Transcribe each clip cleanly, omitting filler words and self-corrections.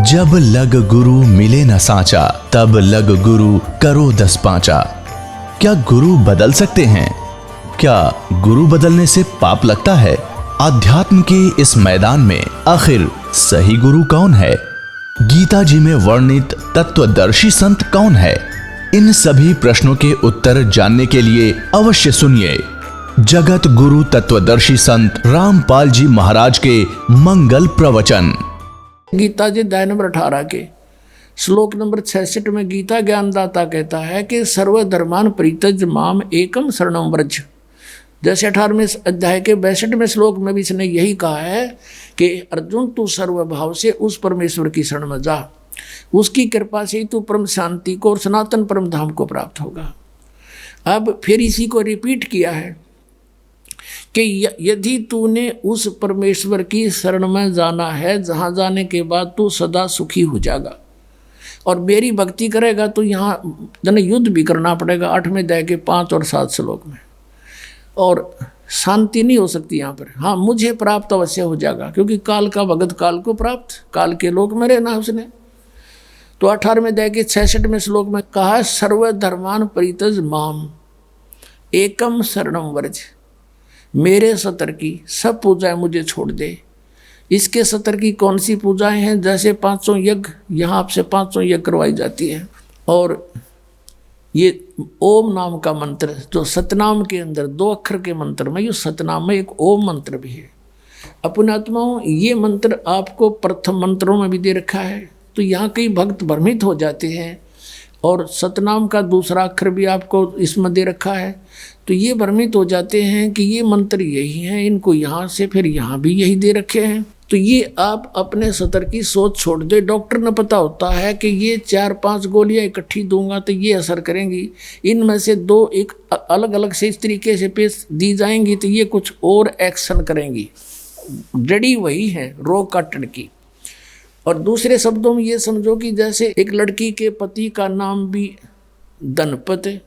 जब लग गुरु मिले न सांचा, तब लग गुरु करो 10 पांचा। क्या गुरु बदल सकते हैं? क्या गुरु बदलने से पाप लगता है? अध्यात्म के इस मैदान में आखिर सही गुरु कौन है? गीता जी में वर्णित तत्वदर्शी संत कौन है? इन सभी प्रश्नों के उत्तर जानने के लिए अवश्य सुनिए जगत गुरु तत्वदर्शी संत रामपाल जी महाराज के मंगल प्रवचन। गीता जी अध्याय नंबर 18 के श्लोक नंबर 66 में गीता ज्ञानदाता कहता है कि सर्वधर्मान परित्यज्य माम एकम शरणम व्रज। जैसे 18वें अध्याय के 62वें श्लोक में भी इसने यही कहा है कि अर्जुन तू सर्वभाव से उस परमेश्वर की शरण में जा, उसकी कृपा से तू परम शांति को और सनातन परम धाम को प्राप्त होगा। अब फिर इसी को रिपीट किया है कि यदि तूने उस परमेश्वर की शरण में जाना है, जहाँ जाने के बाद तू सदा सुखी हो जाएगा और मेरी भक्ति करेगा तो यहाँ जन युद्ध भी करना पड़ेगा 8वें अध्याय के 5 और 7 श्लोक में, और शांति नहीं हो सकती यहाँ पर। हाँ, मुझे प्राप्त अवश्य हो जाएगा क्योंकि काल का भगत काल को प्राप्त, काल के लोक में रहना उसने। तो 18वें अध्याय के 66वें श्लोक में कहा सर्वधर्मान परित्यज माम एकम शरणम व्रज। मेरे सतर की सब पूजाएं मुझे छोड़ दे। इसके सतर की कौन सी पूजाएं हैं? जैसे 500 यज्ञ, यहाँ आपसे 500 यज्ञ करवाई जाती है। और ये ओम नाम का मंत्र जो सतनाम के अंदर 2 अक्षर के मंत्र में, ये सतनाम में एक ओम मंत्र भी है। अपने आत्माओं, ये मंत्र आपको प्रथम मंत्रों में भी दे रखा है। तो यहाँ कई भक्त भ्रमित हो जाते हैं और सतनाम का दूसरा अक्षर भी आपको इसमें दे रखा है, तो ये भ्रमित हो जाते हैं कि ये मंत्र यही हैं, इनको यहाँ से फिर यहाँ भी यही दे रखे हैं। तो ये आप अपने सतर की सोच छोड़ दे। डॉक्टर ने पता होता है कि ये 4-5 गोलियां इकट्ठी दूंगा तो ये असर करेंगी, इनमें से 2 एक अलग अलग से इस तरीके से पेश दी जाएंगी तो ये कुछ और एक्शन करेंगी। जड़ी वही है रोग काटने की। और दूसरे शब्दों में ये समझो कि जैसे एक लड़की के पति का नाम भी धनपत है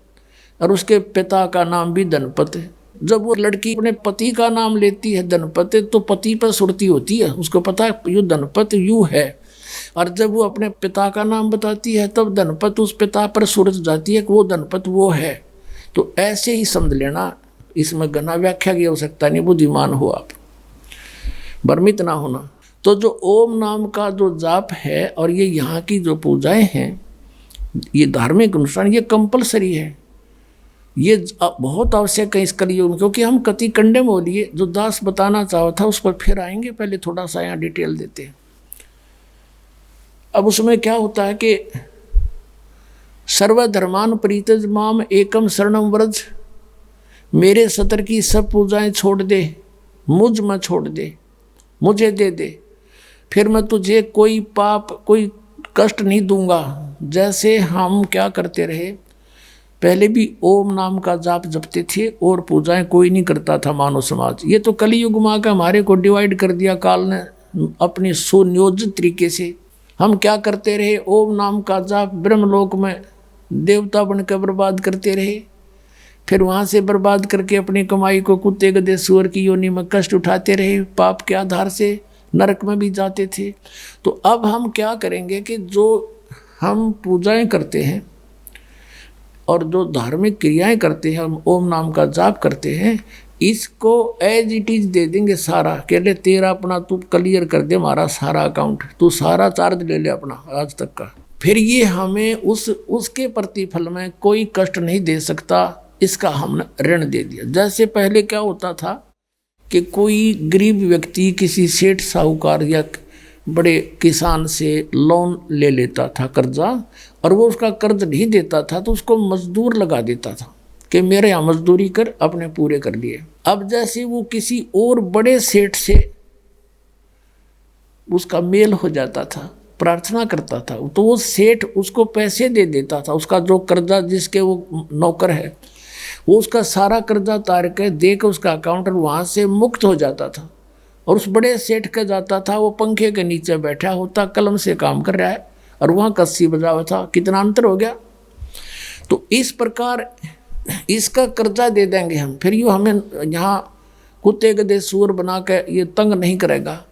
और उसके पिता का नाम भी धनपत है। जब वो लड़की अपने पति का नाम लेती है धनपत, तो पति पर सुरती होती है, उसको पता है यू धनपत यू है। और जब वो अपने पिता का नाम बताती है तब धनपत उस पिता पर सुरत जाती है कि वो धनपत वो है। तो ऐसे ही समझ लेना, इसमें घना व्याख्या की आवश्यकता नहीं, बुद्धिमान हो आप, भ्रमित ना होना। तो जो ओम नाम का जो जाप है और ये यहाँ की जो पूजाएं हैं, ये धार्मिक अनुष्ठान, ये कंपलसरी है, ये बहुत आवश्यक है इस कलयुग में। क्योंकि हम कति कंडे में बोलिए जो दास बताना चाहा था उस पर फिर आएंगे, पहले थोड़ा सा यहाँ डिटेल देते हैं। अब उसमें क्या होता है कि सर्वधर्मान परित्यज माम एकम शरणम व्रज। मेरे सतर की सब पूजाएं छोड़ दे, मुझ में छोड़ दे, मुझे दे दे, फिर मैं तुझे कोई पाप कोई कष्ट नहीं दूंगा। जैसे हम क्या करते रहे, पहले भी ओम नाम का जाप जपते थे और पूजाएं कोई नहीं करता था मानव समाज। ये तो कलयुग में आकर हमारे को डिवाइड कर दिया काल ने अपनी सुनियोजित तरीके से। हम क्या करते रहे, ओम नाम का जाप ब्रह्मलोक में देवता बनकर बर्बाद करते रहे, फिर वहाँ से बर्बाद करके अपनी कमाई को कुत्ते गधे सुअर की योनि में कष्ट उठाते रहे, पाप के आधार से नरक में भी जाते थे। तो अब हम क्या करेंगे कि जो हम पूजाएं करते हैं और जो धार्मिक क्रियाएं करते हैं, हम ओम नाम का जाप करते हैं, इसको एज इट इज दे देंगे सारा। कह ले तेरा अपना तू क्लियर कर दे हमारा सारा अकाउंट, तू सारा चार्ज ले ले अपना आज तक का। फिर ये हमें उसके प्रतिफल में कोई कष्ट नहीं दे सकता, इसका हमने ऋण दे दिया। जैसे पहले क्या होता था कि कोई गरीब व्यक्ति किसी सेठ साहूकार या बड़े किसान से लोन ले लेता था कर्जा, और वो उसका कर्ज नहीं देता था तो उसको मजदूर लगा देता था कि मेरे यहाँ मजदूरी कर, अपने पूरे कर लिए। अब जैसे वो किसी और बड़े सेठ से उसका मेल हो जाता था, प्रार्थना करता था, तो वो सेठ उसको पैसे दे देता था। उसका जो कर्जा जिसके वो नौकर है वो उसका सारा कर्जा तार के दे के उसका अकाउंट वहाँ से मुक्त हो जाता था। और उस बड़े सेठ का जाता था, वो पंखे के नीचे बैठा होता, कलम से काम कर रहा है और वहाँ कस्सी बजा हुआ था। कितना अंतर हो गया। तो इस प्रकार इसका कर्जा दे देंगे हम, फिर यूँ हमें यहाँ कुत्ते गधे सूअर बना के ये तंग नहीं करेगा।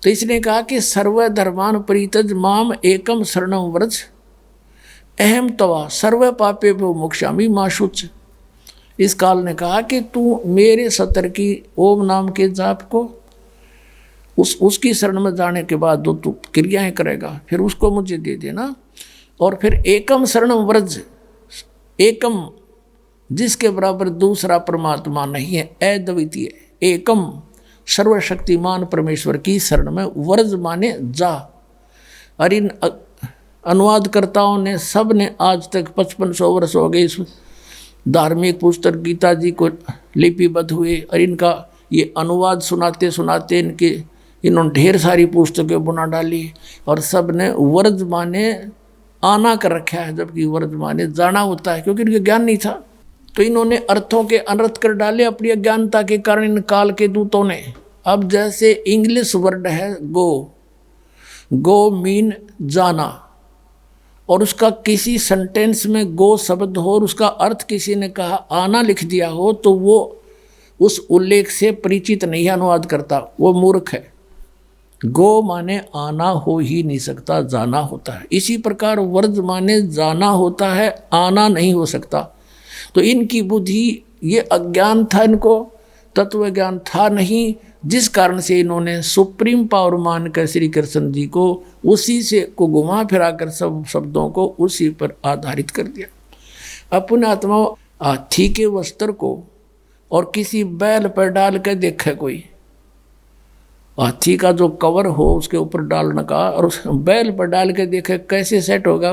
तो इसने कहा कि सर्वधर्मान परित्यज माम एकम शरणम व्रज अहम तवा सर्व पापे भो मोक्षामि मा शुच। इस काल ने कहा कि तू मेरे सतर की ओम नाम के जाप को उसकी शरण में जाने के बाद जो तू क्रियाएं करेगा फिर उसको मुझे दे देना। और फिर एकम शरणम व्रज, एकम जिसके बराबर दूसरा परमात्मा नहीं है, अद्वितीय एकम सर्वशक्तिमान परमेश्वर की शरण में व्रज माने जा। और इन अनुवादकर्ताओं ने सब ने आज तक 5500 वर्ष हो गए इस धार्मिक पुस्तक गीता जी को लिपिबद्ध हुए, और इनका ये अनुवाद सुनाते सुनाते इन्होंने ढेर सारी पुस्तकें बना डाली, और सब ने व्रज माने आना कर रखा है, जबकि व्रज माने जाना होता है, क्योंकि इनके ज्ञान नहीं था। तो इन्होंने अर्थों के अनर्थ कर डाले अपनी अज्ञानता के कारण इन काल के दूतों ने। अब जैसे इंग्लिश वर्ड है गो मीन जाना, और उसका किसी सेंटेंस में गो शब्द हो और उसका अर्थ किसी ने कहा आना लिख दिया हो, तो वो उस उल्लेख से परिचित नहीं अनुवाद करता, वो मूर्ख है। गो माने आना हो ही नहीं सकता, जाना होता है। इसी प्रकार व्रज माने जाना होता है, आना नहीं हो सकता। तो इनकी बुद्धि, ये अज्ञान था, इनको तत्व ज्ञान था नहीं, जिस कारण से इन्होंने सुप्रीम पावर मान कर श्री कृष्ण जी को उसी से को घुमा फिरा कर सब शब्दों को उसी पर आधारित कर दिया। अपने आत्मा हाथी के वस्त्र को और किसी बैल पर डाल कर देखे, कोई हाथी का जो कवर हो उसके ऊपर डालने का, और उस बैल पर डाल के देखे कैसे सेट होगा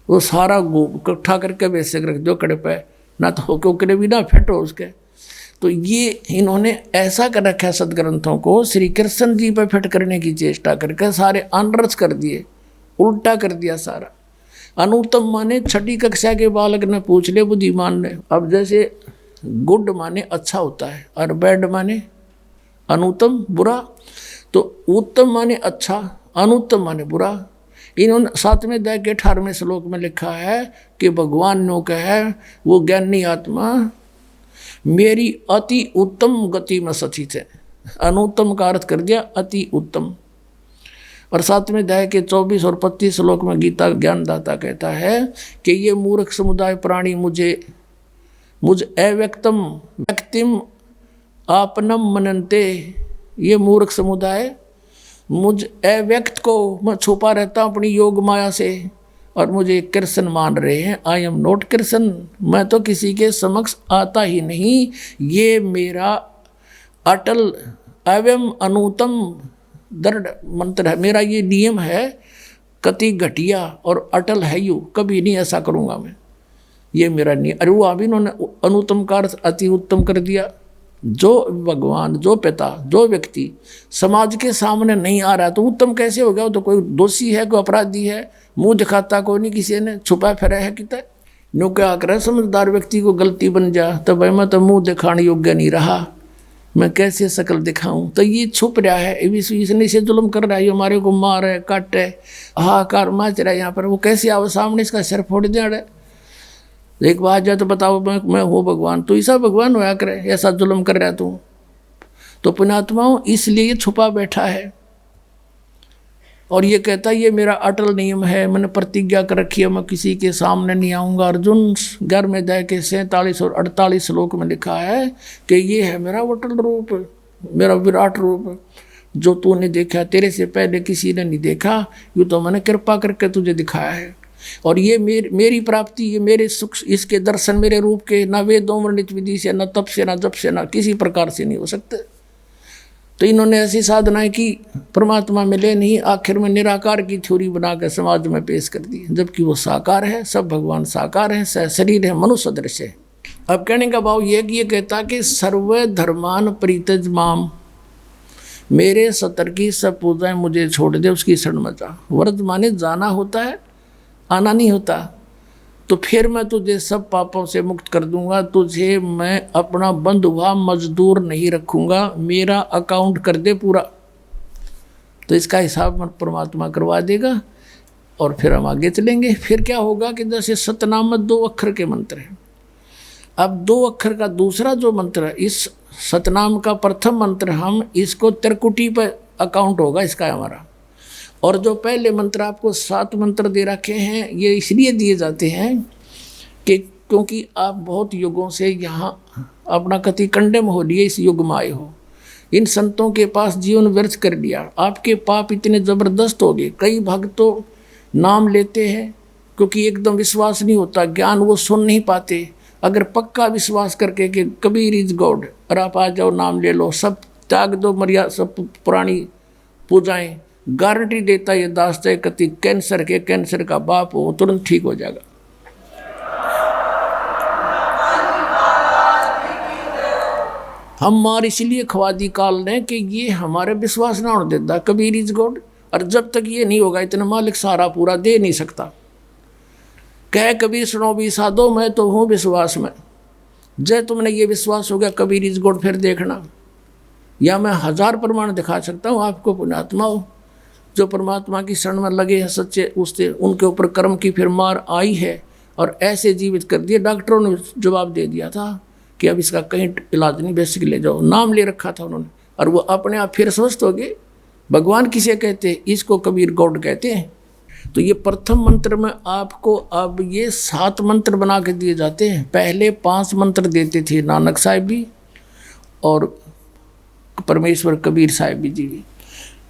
वो सारा इकट्ठा करके वैसे रख दो कड़े पे, ना तो क्योंकि भी ना फेटो उसके। तो ये इन्होंने ऐसा कर रखा सदग्रंथों को श्री कृष्ण जी पर फिट करने की चेष्टा करके सारे अनरस कर दिए, उल्टा कर दिया सारा। अनुत्तम माने छठी कक्षा के बालक ने पूछ ले बुद्धिमान ने। अब जैसे गुड माने अच्छा होता है और बैड माने अनुत्तम बुरा, तो उत्तम माने अच्छा, अनुत्तम माने बुरा। इन्होंने 7वें अध्याय के 18वें श्लोक में लिखा है कि भगवान नो कहे वो ज्ञानी आत्मा मेरी अति उत्तम गति में सचित है। अनुत्तम का अर्थ कर दिया अति उत्तम। और 7वें अध्याय के 24 और 25 श्लोक में गीता ज्ञानदाता कहता है कि ये मूर्ख समुदाय प्राणी मुझ अव्यक्तम व्यक्तिम आपनम मनन्ते, ये मूर्ख समुदाय मुझ अव्यक्त को मैं छुपा रहता हूँ अपनी योग माया से, और मुझे कृष्ण मान रहे हैं। आई एम नॉट कृष्ण, मैं तो किसी के समक्ष आता ही नहीं। ये मेरा अटल अवयम अनुतम दृढ़ मंत्र है, मेरा ये नियम है, कति घटिया और अटल है यू, कभी नहीं ऐसा करूँगा मैं, ये मेरा नियम। अरे वो अभी इन्होंने अनुतम का अर्थ अति उत्तम कर दिया। जो भगवान, जो पिता, जो व्यक्ति समाज के सामने नहीं आ रहा तो उत्तम कैसे हो गया? वो तो कोई दोषी है, कोई अपराधी है, मुंह दिखाता कोई नहीं, किसी ने छुपा फिरा है कितना। नो क्या करे समझदार व्यक्ति को गलती बन जा तो भाई मैं तो मुंह दिखाने योग्य नहीं रहा, मैं कैसे शकल दिखाऊं? तो ये छुप रहा है, इसने से जुल्म कर रहा है, हमारे को मार है, काट है, हाहाकार मच रहा है यहाँ पर। वो कैसे आओ सामने, इसका सिर फोड़ दे रहा है। एक बात जाए तो बताओ मैं हूँ भगवान, तो ऐसा भगवान होया करे, ऐसा जुल्म कर रहा तू? तो पुण्यात्माओं इसलिए छुपा बैठा है और ये कहता है ये मेरा अटल नियम है, मैंने प्रतिज्ञा कर रखी है, मैं किसी के सामने नहीं आऊँगा। अर्जुन 11वें अध्याय के 47 और 48 श्लोक में लिखा है कि ये है मेरा अटल रूप, मेरा विराट रूप, जो तूने देखा, तेरे से पहले किसी ने नहीं देखा, यूँ तो मैंने कृपा करके तुझे दिखाया है। और ये मेरी प्राप्ति, ये मेरे सुख, इसके दर्शन मेरे रूप के न वेदों वर्णित विधि से, न तप से, न जप से, न किसी प्रकार से नहीं हो सकते। तो इन्होंने ऐसी साधनाएं की, परमात्मा मिले नहीं, आखिर में निराकार की थ्योरी बनाकर समाज में पेश कर दी, जबकि वो साकार है, सब भगवान साकार है, शरीर है, मनुष्य सदृश है। अब कहने का भाव ये कि ये कहता कि सर्व धर्मान परित्यज माम, मेरे सतर की सब पूजाएं मुझे छोड़ दे, उसकी शरण में जा। व्रत माने जाना होता है, आना नहीं होता। तो फिर मैं तुझे सब पापों से मुक्त कर दूंगा, तुझे मैं अपना बंधुआ मजदूर नहीं रखूंगा, मेरा अकाउंट कर दे पूरा। तो इसका हिसाब परमात्मा करवा देगा और फिर हम आगे चलेंगे। फिर क्या होगा कि जैसे सतनाम 2 अक्षर के मंत्र हैं, अब 2 अक्षर का दूसरा जो मंत्र है, इस सतनाम का प्रथम मंत्र हम इसको त्रिकुटी पर अकाउंट होगा इसका हमारा। और जो पहले मंत्र आपको 7 मंत्र दे रखे हैं, ये इसलिए दिए जाते हैं कि क्योंकि आप बहुत युगों से यहाँ अपना कति कंडेम हो लिए, इस युग में आए हो, इन संतों के पास जीवन व्यर्थ कर लिया, आपके पाप इतने ज़बरदस्त हो गए। कई भक्त तो नाम लेते हैं क्योंकि एकदम विश्वास नहीं होता, ज्ञान वो सुन नहीं पाते। अगर पक्का विश्वास करके कि कबीर इज गॉड और आप आ जाओ, नाम ले लो, सब त्याग दो, मर्यादा सब पुरानी पूजाएं, गारंटी देता ये दास चाहे कति कैंसर का बाप हो, तुरंत ठीक हो जाएगा। हम मार इसलिए खवादी काल ने कि ये हमारे विश्वास ना होने देता कबीर इज गॉड, और जब तक ये नहीं होगा इतना मालिक सारा पूरा दे नहीं सकता। कह कबीर सुनो भी साधो, मैं तो हूँ विश्वास में। जय तुमने ये विश्वास हो गया कबीर इज गॉड, फिर देखना, या मैं 1000 प्रमाण दिखा सकता हूँ आपको। पुण्यात्मा हो जो परमात्मा की शरण में लगे हैं सच्चे, उससे उनके ऊपर कर्म की फिर मार आई है और ऐसे जीवित कर दिए। डॉक्टरों ने जवाब दे दिया था कि अब इसका कहीं इलाज नहीं, बेसिक ले जाओ, नाम ले रखा था उन्होंने, और वो अपने आप फिर स्वस्थ हो गए। भगवान किसे कहते हैं? इसको कबीर गॉड कहते हैं। तो ये प्रथम मंत्र में आपको अब ये 7 मंत्र बना के दिए जाते हैं। पहले 5 मंत्र देते थे नानक साहिब भी और परमेश्वर कबीर साहिब जी भी।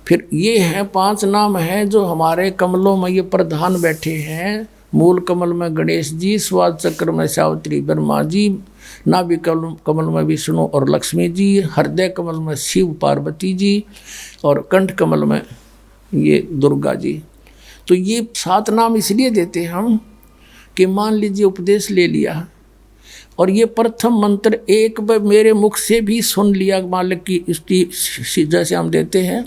फिर ये हैं 5 नाम हैं जो हमारे कमलों में ये प्रधान बैठे हैं। मूल कमल में गणेश जी, स्वाद चक्र में सावित्री ब्रह्मा जी, नाभि कमल में विष्णु और लक्ष्मी जी, हृदय कमल में शिव पार्वती जी और कंठ कमल में ये दुर्गा जी। तो ये 7 नाम इसलिए देते हम कि मान लीजिए उपदेश ले लिया और ये प्रथम मंत्र एक बार मेरे मुख से भी सुन लिया मालिक की इसकी जैसे हम देते हैं,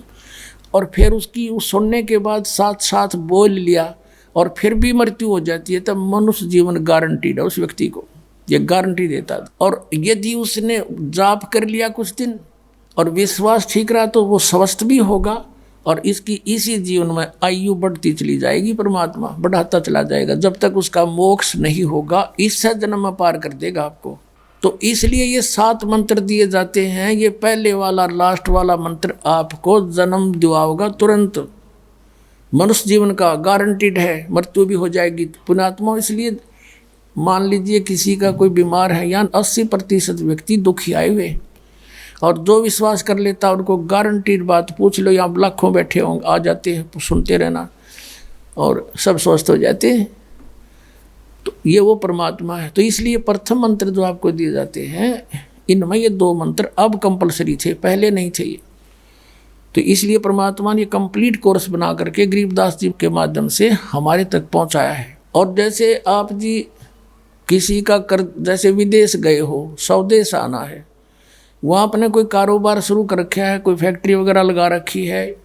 और फिर उसकी उस सुनने के बाद साथ साथ बोल लिया और फिर भी मृत्यु हो जाती है, तब मनुष्य जीवन गारंटीड है उस व्यक्ति को, ये गारंटी देता है। और यदि उसने जाप कर लिया कुछ दिन और विश्वास ठीक रहा तो वो स्वस्थ भी होगा और इसकी इसी जीवन में आयु बढ़ती चली जाएगी, परमात्मा बढ़ाता चला जाएगा जब तक उसका मोक्ष नहीं होगा, इससे जन्म में पार कर देगा आपको। तो इसलिए ये 7 मंत्र दिए जाते हैं। ये पहले वाला लास्ट वाला मंत्र आपको जन्म दिलाओगा तुरंत, मनुष्य जीवन का गारंटीड है, मृत्यु भी हो जाएगी। पुण्यात्मा इसलिए मान लीजिए किसी का कोई बीमार है, या 80% व्यक्ति दुखी आए हुए, और जो विश्वास कर लेता उनको गारंटीड बात पूछ लो, यहाँ लाखों बैठे होंगे, आ जाते हैं, सुनते रहना और सब स्वस्थ हो जाते हैं। तो ये वो परमात्मा है। तो इसलिए प्रथम मंत्र जो आपको दिए जाते हैं इनमें ये 2 मंत्र अब कंपलसरी थे, पहले नहीं थे ये। तो इसलिए परमात्मा ने कंप्लीट कोर्स बना करके गरीबदास जी के माध्यम से हमारे तक पहुंचाया है। और जैसे आप जी किसी का कर, जैसे विदेश गए हो, स्वदेश आना है, वहाँ आपने कोई कारोबार शुरू कर रखा है, कोई फैक्ट्री वगैरह लगा रखी है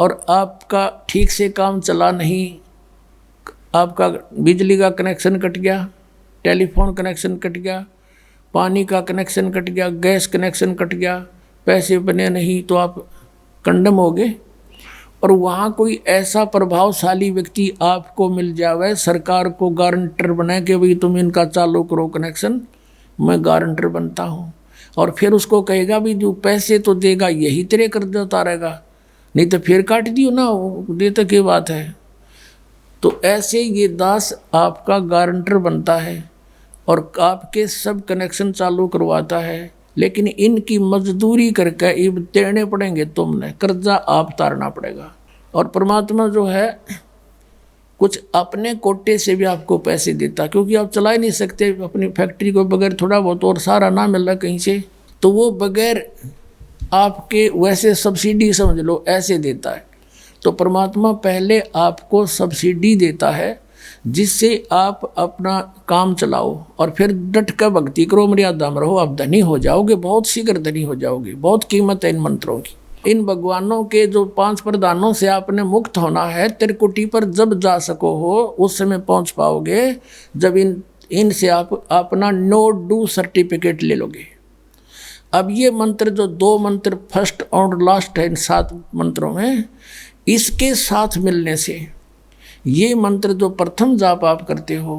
और आपका ठीक से काम चला नहीं, आपका बिजली का कनेक्शन कट गया, टेलीफोन कनेक्शन कट गया, पानी का कनेक्शन कट गया, गैस कनेक्शन कट गया, पैसे बने नहीं तो आप कंडम हो गए। और वहाँ कोई ऐसा प्रभावशाली व्यक्ति आपको मिल जावे, सरकार को गारंटर बनाए कि भाई तुम इनका चालू करो कनेक्शन, मैं गारंटर बनता हूँ, और फिर उसको कहेगा भी जो पैसे तो देगा यही तेरे कर्जा उतारेगा, नहीं तो फिर काट दियो ना, देते की बात है। तो ऐसे ये दास आपका गारंटर बनता है और आपके सब कनेक्शन चालू करवाता है, लेकिन इनकी मजदूरी करके ये देने पड़ेंगे, तुमने कर्जा आप तारना पड़ेगा। और परमात्मा जो है कुछ अपने कोटे से भी आपको पैसे देता, क्योंकि आप चला ही नहीं सकते अपनी फैक्ट्री को बगैर थोड़ा बहुत और सारा ना मिल रहा कहीं से, तो वो बगैर आपके वैसे सब्सिडी समझ लो ऐसे देता है। तो परमात्मा पहले आपको सब्सिडी देता है जिससे आप अपना काम चलाओ और फिर डट कर भक्ति करो, मर्यादा में रहो, आप धनी हो जाओगे, बहुत शीघ्र धनी हो जाओगे। बहुत कीमत है इन मंत्रों की। इन भगवानों के जो 5 प्रधानों से आपने मुक्त होना है, त्रिकुटी पर जब जा सको हो उस समय पहुंच पाओगे जब इनसे आप अपना नो डू सर्टिफिकेट ले लोगे। अब ये मंत्र जो 2 मंत्र फर्स्ट और लास्ट है इन 7 मंत्रों में, इसके साथ मिलने से ये मंत्र जो प्रथम जाप आप करते हो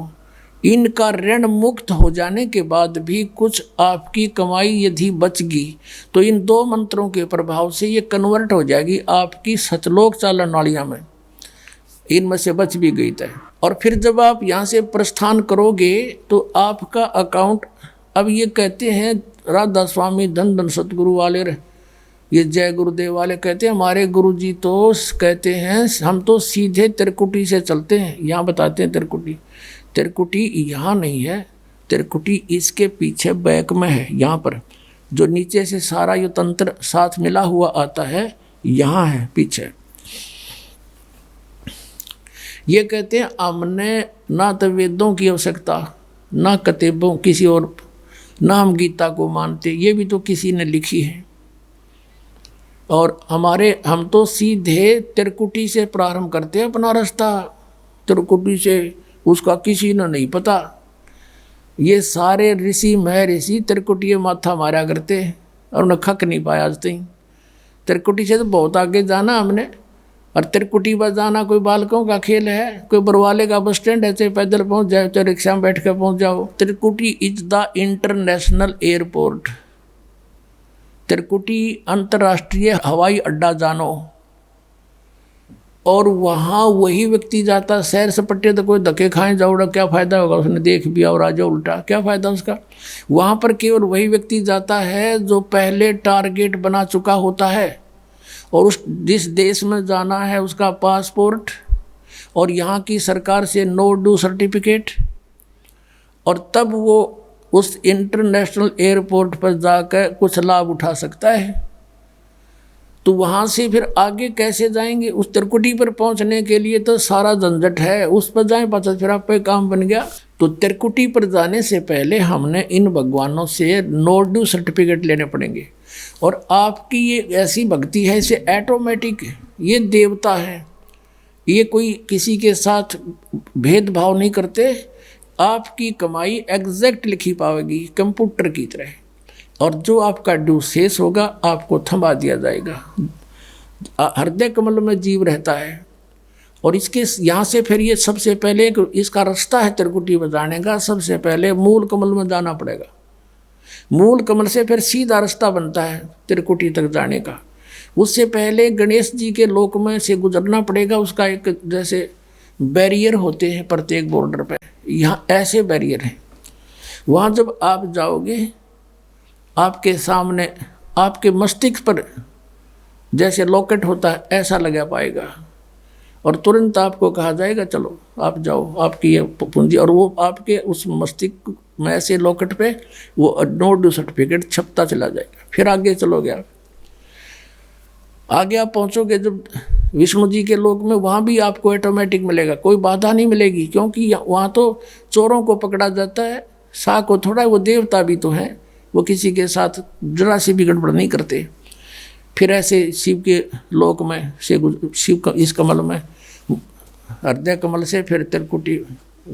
इनका ऋण मुक्त हो जाने के बाद भी कुछ आपकी कमाई यदि बच गई तो इन 2 मंत्रों के प्रभाव से ये कन्वर्ट हो जाएगी आपकी सतलोक चालन नालियाँ में, इनमें से बच भी गई तय। और फिर जब आप यहाँ से प्रस्थान करोगे तो आपका अकाउंट, अब ये कहते हैं राधा स्वामी धन धन सतगुरु वाले, ये जय गुरुदेव वाले कहते हैं हमारे गुरुजी तो कहते हैं हम तो सीधे त्रिकुटी से चलते हैं। यहाँ बताते हैं त्रिकुटी यहाँ नहीं है, त्रिकुटी इसके पीछे बैक में है, यहाँ पर जो नीचे से सारा ये तंत्र साथ मिला हुआ आता है यहाँ है पीछे। ये कहते हैं हमने ना तो वेदों की आवश्यकता, ना किताबों किसी और, ना हम गीता को मानते, ये भी तो किसी ने लिखी है। और हम तो सीधे त्रिकुटी से प्रारंभ करते हैं अपना रास्ता, त्रिकुटी से, उसका किसी ने नहीं पता। ये सारे ऋषि महर्षि त्रिकुटी माथा मारा करते हैं और उन्हें खक नहीं पाया आज तक। त्रिकुटी से तो बहुत आगे जाना हमने, और त्रिकुटी पर जाना कोई बालकों का खेल है, कोई बरवाले का बस स्टैंड है, चाहे पैदल पहुंच जाओ चाहे रिक्शा में बैठ कर पहुंच जाओ। त्रिकुटी इज द इंटरनेशनल एयरपोर्ट, त्रिकुटी अंतर्राष्ट्रीय हवाई अड्डा जानो। और वहाँ वही व्यक्ति जाता, सैर सपट्टे तो कोई धक्के खाएं जाओड़ा, क्या फ़ायदा होगा, उसने देख भी और आ जाओ उल्टा, क्या फ़ायदा उसका। वहाँ पर केवल वही व्यक्ति जाता है जो पहले टारगेट बना चुका होता है, और उस जिस देश में जाना है उसका पासपोर्ट और यहाँ की सरकार से नो ड्यू सर्टिफिकेट, और तब वो उस इंटरनेशनल एयरपोर्ट पर जाकर कुछ लाभ उठा सकता है। तो वहाँ से फिर आगे कैसे जाएंगे, उस त्रिकुटी पर पहुँचने के लिए तो सारा झंझट है, उस पर जाएं पता फिर आप पे काम बन गया। तो त्रिकुटी पर जाने से पहले हमने इन भगवानों से नो ड्यू सर्टिफिकेट लेने पड़ेंगे। और आपकी ये ऐसी भक्ति है, इसे ऑटोमेटिक, ये देवता है, ये कोई किसी के साथ भेदभाव नहीं करते, आपकी कमाई एग्जैक्ट लिखी पाएगी कंप्यूटर की तरह, और जो आपका ड्यू शेष होगा आपको थमा दिया जाएगा। हृदय कमल में जीव रहता है, और इसके यहाँ से फिर ये सबसे पहले इसका रास्ता है त्रिकुटी में जाने का, सबसे पहले मूल कमल में जाना पड़ेगा। मूल कमल से फिर सीधा रास्ता बनता है त्रिकुटी तक जाने का। उससे पहले गणेश जी के लोक में से गुजरना पड़ेगा, उसका एक जैसे बैरियर होते हैं प्रत्येक बॉर्डर पे, यहाँ ऐसे बैरियर हैं। वहाँ जब आप जाओगे आपके सामने आपके मस्तिष्क पर जैसे लॉकेट होता है ऐसा लगा पाएगा, और तुरंत आपको कहा जाएगा चलो आप जाओ, आपकी ये पूंजी, और वो आपके उस मस्तिष्क में ऐसे लॉकेट पे वो नो ड्यू सर्टिफिकेट छपता चला जाएगा। फिर आगे चलोगे आप, आगे आप पहुँचोगे जब विष्णु जी के लोक में, वहाँ भी आपको ऑटोमेटिक मिलेगा, कोई बाधा नहीं मिलेगी, क्योंकि वहाँ तो चोरों को पकड़ा जाता है, सा को थोड़ा, वो देवता भी तो हैं, वो किसी के साथ जरा सी भी गड़बड़ नहीं करते। फिर ऐसे शिव के लोक में से शिव का इस कमल में, हृदय कमल से फिर त्रिकुटी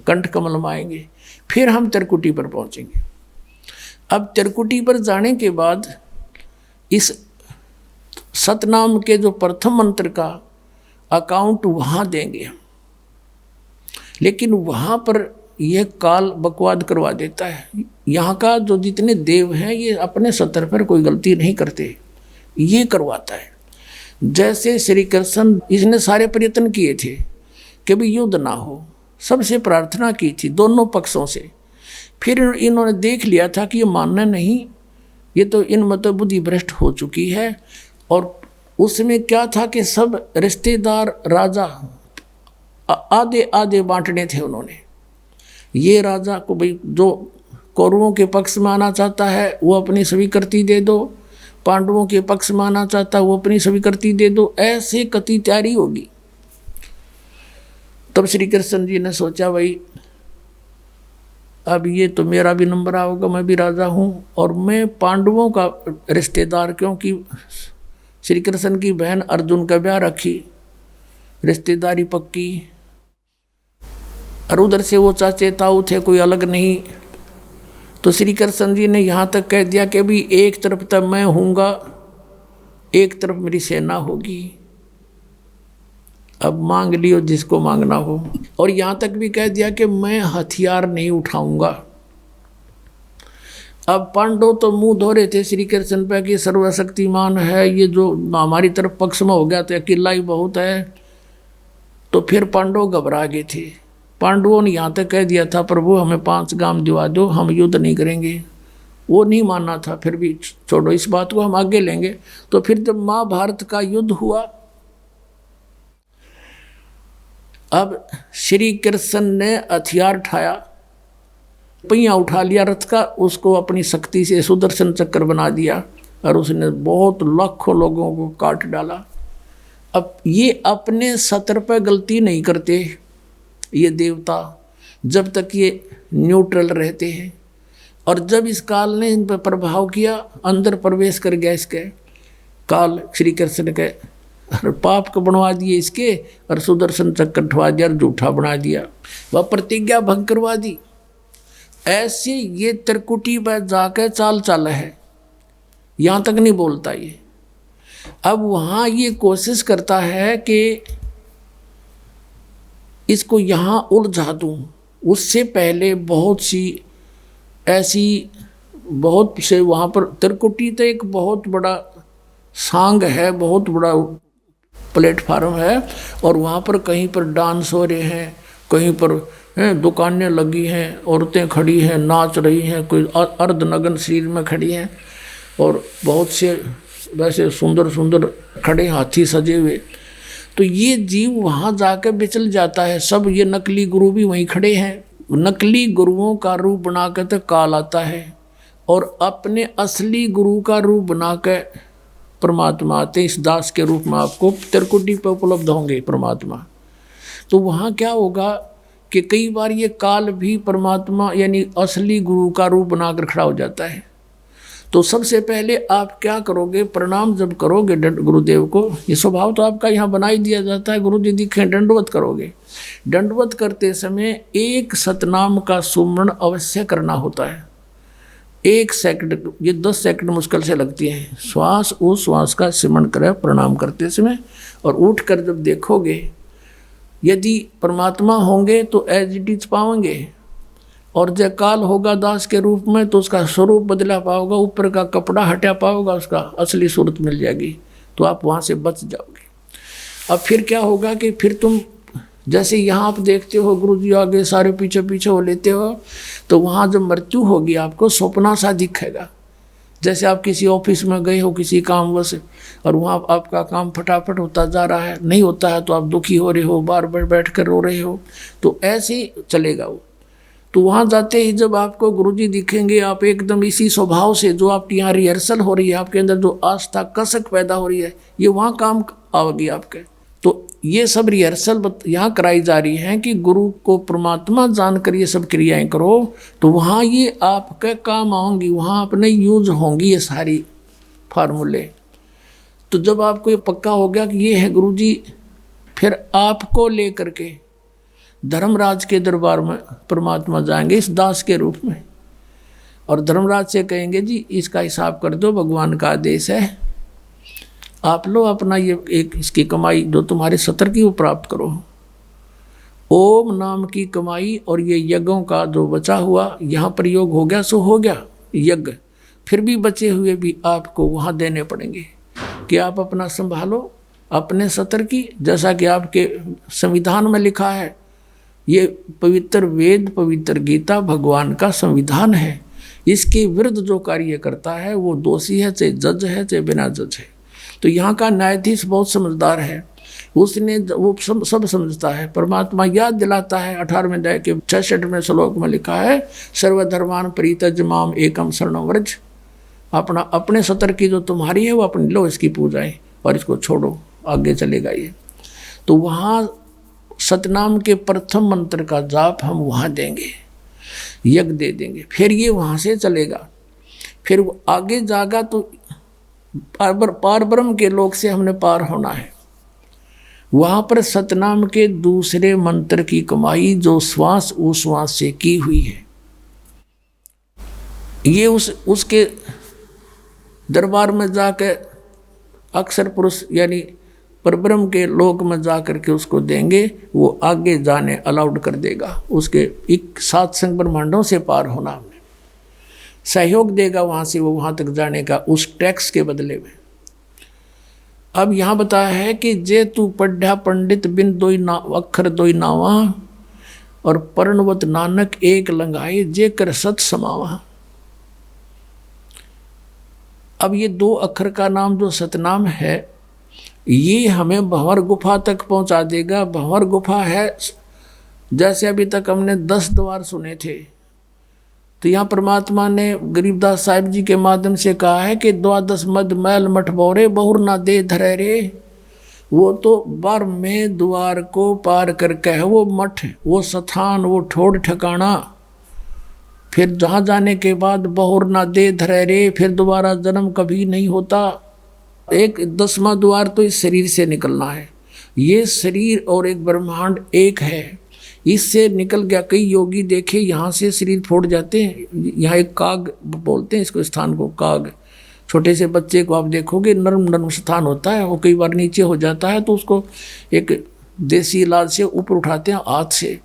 कंठ कमल में आएंगे, फिर हम त्रिकुटी पर पहुँचेंगे। अब त्रिकुटी पर जाने के बाद इस सतनाम के जो प्रथम मंत्र का अकाउंट वहाँ देंगे, लेकिन वहाँ पर यह काल बकवाद करवा देता है। यहाँ का जो जितने देव हैं ये अपने सतर पर कोई गलती नहीं करते, ये करवाता है। जैसे श्री कृष्ण, इसने सारे प्रयत्न किए थे कि भी युद्ध ना हो, सबसे प्रार्थना की थी दोनों पक्षों से, फिर इन्होंने देख लिया था कि ये मानना नहीं, ये तो इन मतलब बुद्धि भ्रष्ट हो चुकी है। और उसमें क्या था कि सब रिश्तेदार राजा आधे आधे बांटने थे उन्होंने। ये राजा को भाई जो कौरवों के पक्ष में आना चाहता है वो अपनी स्वीकृति दे दो, पांडवों के पक्ष में आना चाहता है वो अपनी स्वीकृति दे दो, ऐसे कति तैयारी होगी। तब श्री कृष्ण जी ने सोचा भाई अब ये तो मेरा भी नंबर आओगा, मैं भी राजा हूँ, और मैं पांडवों का रिश्तेदार, क्योंकि श्री कृष्ण की बहन अर्जुन का ब्याह रखी, रिश्तेदारी पक्की, और उधर से वो चाचे ताऊ थे, कोई अलग नहीं। तो श्री कृष्ण जी ने यहाँ तक कह दिया कि भी एक तरफ तक मैं हूँगा, एक तरफ मेरी सेना होगी। अब मांग लियो जिसको मांगना हो। और यहाँ तक भी कह दिया कि मैं हथियार नहीं उठाऊंगा। अब पांडव तो मुंह धो रहे थे श्री कृष्ण पे कि सर्वशक्तिमान है, ये जो हमारी तरफ पक्ष में हो गया तो अकेला ही बहुत है। तो फिर पांडव घबरा गए थे। पांडवों ने यहाँ तक कह दिया था प्रभु हमें 5 गांव दिवा दो, हम युद्ध नहीं करेंगे। वो नहीं मानना था, फिर भी छोड़ो इस बात को हम आगे लेंगे। तो फिर जब महाभारत का युद्ध हुआ, अब श्री कृष्ण ने हथियार उठाया, पहिया उठा लिया रथ का, उसको अपनी शक्ति से सुदर्शन चक्र बना दिया और उसने बहुत लाखों लोगों को काट डाला। अब ये अपने सतर पर गलती नहीं करते ये देवता, जब तक ये न्यूट्रल रहते हैं। और जब इस काल ने इन पर प्रभाव किया, अंदर प्रवेश कर गया इसके काल, श्री कृष्ण के और पाप को बनवा दिए इसके, और सुदर्शन चक्र उठवा दिया और झूठा बना दिया, वह प्रतिज्ञा भंग करवा दी। ऐसे ये त्रिकुटी पर जाकर चाल चाल है, यहाँ तक नहीं बोलता ये। अब वहाँ ये कोशिश करता है कि इसको यहाँ उलझा दूँ। उससे पहले बहुत सी ऐसी बहुत से वहाँ पर त्रिकुटी तो एक बहुत बड़ा सांग है, बहुत बड़ा प्लेटफार्म है, और वहाँ पर कहीं पर डांस हो रहे हैं, कहीं पर दुकानें लगी हैं, औरतें खड़ी हैं नाच रही हैं, कोई अर्धनग्न शरीर में खड़ी हैं, और बहुत से वैसे सुंदर सुंदर खड़े हाथी सजे हुए। तो ये जीव वहाँ जाकर बिचल जाता है। सब ये नकली गुरु भी वहीं खड़े हैं, नकली गुरुओं का रूप बनाकर तो काल आता है, और अपने असली गुरु का रूप बनाकर परमात्मा आते। इस दास के रूप में आपको त्रिकुटी पर उपलब्ध होंगे परमात्मा। तो वहाँ क्या होगा कि कई बार ये काल भी परमात्मा यानी असली गुरु का रूप बनाकर खड़ा हो जाता है। तो सबसे पहले आप क्या करोगे, प्रणाम जब करोगे गुरुदेव को, ये स्वभाव तो आपका यहाँ बना ही दिया जाता है, गुरु जी दिखे दंडवत करोगे। दंडवत करते समय एक सतनाम का सुमरण अवश्य करना होता है। 1 सेकंड, ये 10 सेकंड मुश्किल से लगती हैं। श्वास उस श्वास का सिमरण करें प्रणाम करते समय, और उठ कर जब देखोगे यदि परमात्मा होंगे तो एज इट इज पाओगे, और जब काल होगा दास के रूप में तो उसका स्वरूप बदला पाओगा, ऊपर का कपड़ा हटा पाओगा, उसका असली सूरत मिल जाएगी, तो आप वहाँ से बच जाओगे। अब फिर क्या होगा कि फिर तुम जैसे यहाँ आप देखते हो गुरु जी आगे सारे पीछे पीछे हो लेते हो, तो वहाँ जब मृत्यु होगी आपको सपना सा दिखेगा। जैसे आप किसी ऑफिस में गए हो किसी कामवश, और वहाँ आपका काम फटाफट होता जा रहा है, नहीं होता है तो आप दुखी हो रहे हो, बार बार बैठ कर रो रहे हो, तो ऐसे ही चलेगा वो। तो वहाँ जाते ही जब आपको गुरुजी दिखेंगे, आप एकदम इसी स्वभाव से जो आपकी यहाँ रिहर्सल हो रही है, आपके अंदर जो आस्था कसक पैदा हो रही है, ये वहाँ काम आएगी आपके। तो ये सब रिहर्सल यहाँ कराई जा रही है कि गुरु को परमात्मा जानकर ये सब क्रियाएं करो, तो वहाँ ये आपके काम आएंगी, वहाँ अपने यूज होंगी ये सारी फार्मूले। तो जब आपको ये पक्का हो गया कि ये है गुरुजी, फिर आपको लेकर के धर्मराज के दरबार में परमात्मा जाएंगे इस दास के रूप में, और धर्मराज से कहेंगे जी इसका हिसाब कर दो, भगवान का आदेश है, आप लो अपना ये एक इसकी कमाई जो तुम्हारे सतर की वो प्राप्त करो। ओम नाम की कमाई और ये यज्ञों का जो बचा हुआ यहाँ प्रयोग हो गया सो हो गया यज्ञ, फिर भी बचे हुए भी आपको वहाँ देने पड़ेंगे कि आप अपना संभालो अपने सतर की। जैसा कि आपके संविधान में लिखा है, ये पवित्र वेद पवित्र गीता भगवान का संविधान है, इसके विरुद्ध जो कार्य करता है वो दोषी है, चाहे जज है चाहे बिना जज है। तो यहाँ का न्यायाधीश बहुत समझदार है, उसने वो सब समझता है। परमात्मा याद दिलाता है 18वें अध्याय के 66वें श्लोक में लिखा है, सर्वधर्मान परित्यज्य माम एकम शरणं व्रज। अपना अपने सतर की जो तुम्हारी है वो अपनी लो, इसकी पूजाएं और इसको छोड़ो, आगे चलेगा ये। तो वहाँ सतनाम के प्रथम मंत्र का जाप हम वहाँ देंगे, यज्ञ दे देंगे, फिर ये वहाँ से चलेगा। फिर वो आगे जागा तो पार ब्रह्म के लोक से हमने पार होना है। वहाँ पर सतनाम के दूसरे मंत्र की कमाई जो श्वास उश्वास से की हुई है, ये उसके दरबार में जाकर अक्षर पुरुष यानी पर ब्रह्म के लोक में जा करके उसको देंगे, वो आगे जाने अलाउड कर देगा, उसके 7 संग ब्रह्मांडों से पार होना हमने सहयोग देगा वहाँ से वो वहाँ तक जाने का, उस टैक्स के बदले में। अब यहाँ बताया है कि जे तू पढ़ा पंडित बिन दोई ना अक्षर दोई नावा, और पर्णवत नानक एक लंगाई जे कर सत समावा। अब ये 2 अक्षर का नाम जो सतनाम है, ये हमें भंवर गुफा तक पहुंचा देगा। भंवर गुफा है, जैसे अभी तक हमने 10 द्वार सुने थे, तो यहाँ परमात्मा ने गरीबदास साहिब जी के माध्यम से कहा है कि 12 मद मैल मठ बोरे बहुर ना दे धरे रे। वो तो 12वें द्वार को पार करके है वो मठ, वो स्थान, वो ठोड़ ठिकाना। फिर जहाँ जाने के बाद बहुर ना दे धरे रे, फिर दोबारा जन्म कभी नहीं होता। एक 10वां द्वार तो इस शरीर से निकलना है। ये शरीर और एक ब्रह्मांड एक है, इससे निकल गया। कई योगी देखे यहाँ से शरीर फोड़ जाते हैं, यहाँ एक काग बोलते हैं इसको, स्थान को काग। छोटे से बच्चे को आप देखोगे नरम नरम स्थान होता है, वो कई बार नीचे हो जाता है तो उसको एक देसी इलाज से ऊपर उठाते हैं हाथ से,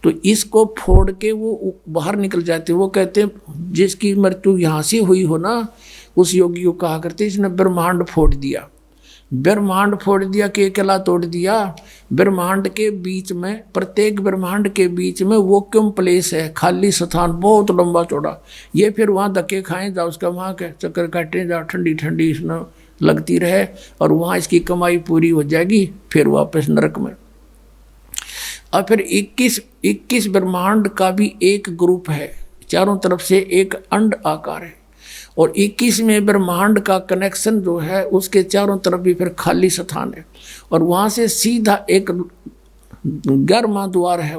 तो इसको फोड़ के वो बाहर निकल जाते हैं। वो कहते हैं जिसकी मृत्यु यहाँ से हुई हो ना, उस योगी को कहा करते इसने ब्रह्मांड फोड़ दिया। ब्रह्मांड फोड़ दिया कि अकेला तोड़ दिया। ब्रह्मांड के बीच में, प्रत्येक ब्रह्मांड के बीच में वैक्यूम प्लेस है, खाली स्थान, बहुत लंबा चौड़ा। ये फिर वहाँ धक्के खाएं जाओ, उसका वहाँ के चक्कर काटें जाओ, ठंडी ठंडी इसमें लगती रहे, और वहाँ इसकी कमाई पूरी हो जाएगी, फिर वापस नरक में। और फिर 21 ब्रह्मांड का भी एक ग्रुप है, चारों तरफ से एक अंड आकार है, और 21वें ब्रह्मांड का कनेक्शन जो है उसके चारों तरफ भी फिर खाली स्थान है, और वहाँ से सीधा एक 11वां द्वार है,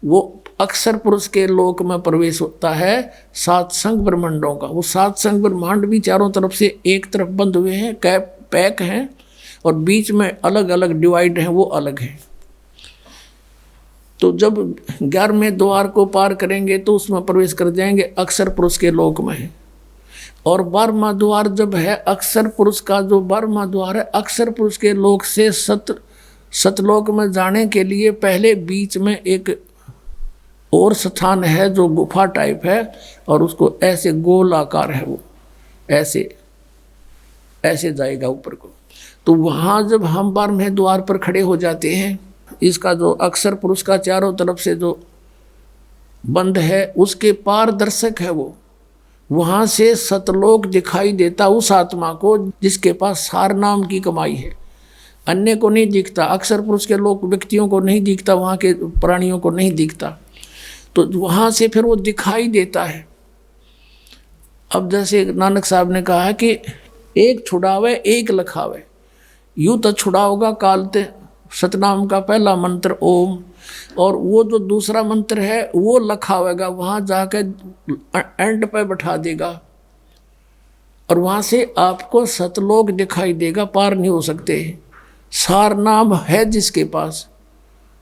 वो अक्षर पुरुष के लोक में प्रवेश होता है 7 संग ब्रह्मांडों का। वो 7 संग ब्रह्मांड भी चारों तरफ से एक तरफ बंद हुए हैं, पैक हैं, और बीच में अलग अलग डिवाइड हैं, वो अलग हैं। तो जब 11वें द्वार को पार करेंगे तो उसमें प्रवेश कर जाएंगे अक्षर पुरुष के लोक में। और 12वां द्वार जब है अक्षर पुरुष का, जो 12वां द्वार है अक्षर पुरुष के लोक से सतलोक में जाने के लिए पहले बीच में एक और स्थान है जो गुफा टाइप है, और उसको ऐसे गोल आकार है, वो ऐसे ऐसे जाएगा ऊपर को। तो वहाँ जब हम 12वें द्वार पर खड़े हो जाते हैं, इसका जो अक्षर पुरुष का चारों तरफ से जो बंद है उसके पारदर्शक है वो, वहाँ से सतलोक दिखाई देता उस आत्मा को जिसके पास सार नाम की कमाई है। अन्य को नहीं दिखता, अक्षर पुरुष के लोग व्यक्तियों को नहीं दिखता, वहाँ के प्राणियों को नहीं दिखता, तो वहाँ से फिर वो दिखाई देता है। अब जैसे नानक साहब ने कहा है कि एक छुड़ावे एक लखावे, यूँ तो छुड़ाओगा कालते सतनाम का पहला मंत्र ओम, और वो जो दूसरा मंत्र है वो लखावेगा, वहाँ जाकर एंड पे बैठा देगा, और वहाँ से आपको सतलोक दिखाई देगा। पार नहीं हो सकते, सार नाम है जिसके पास,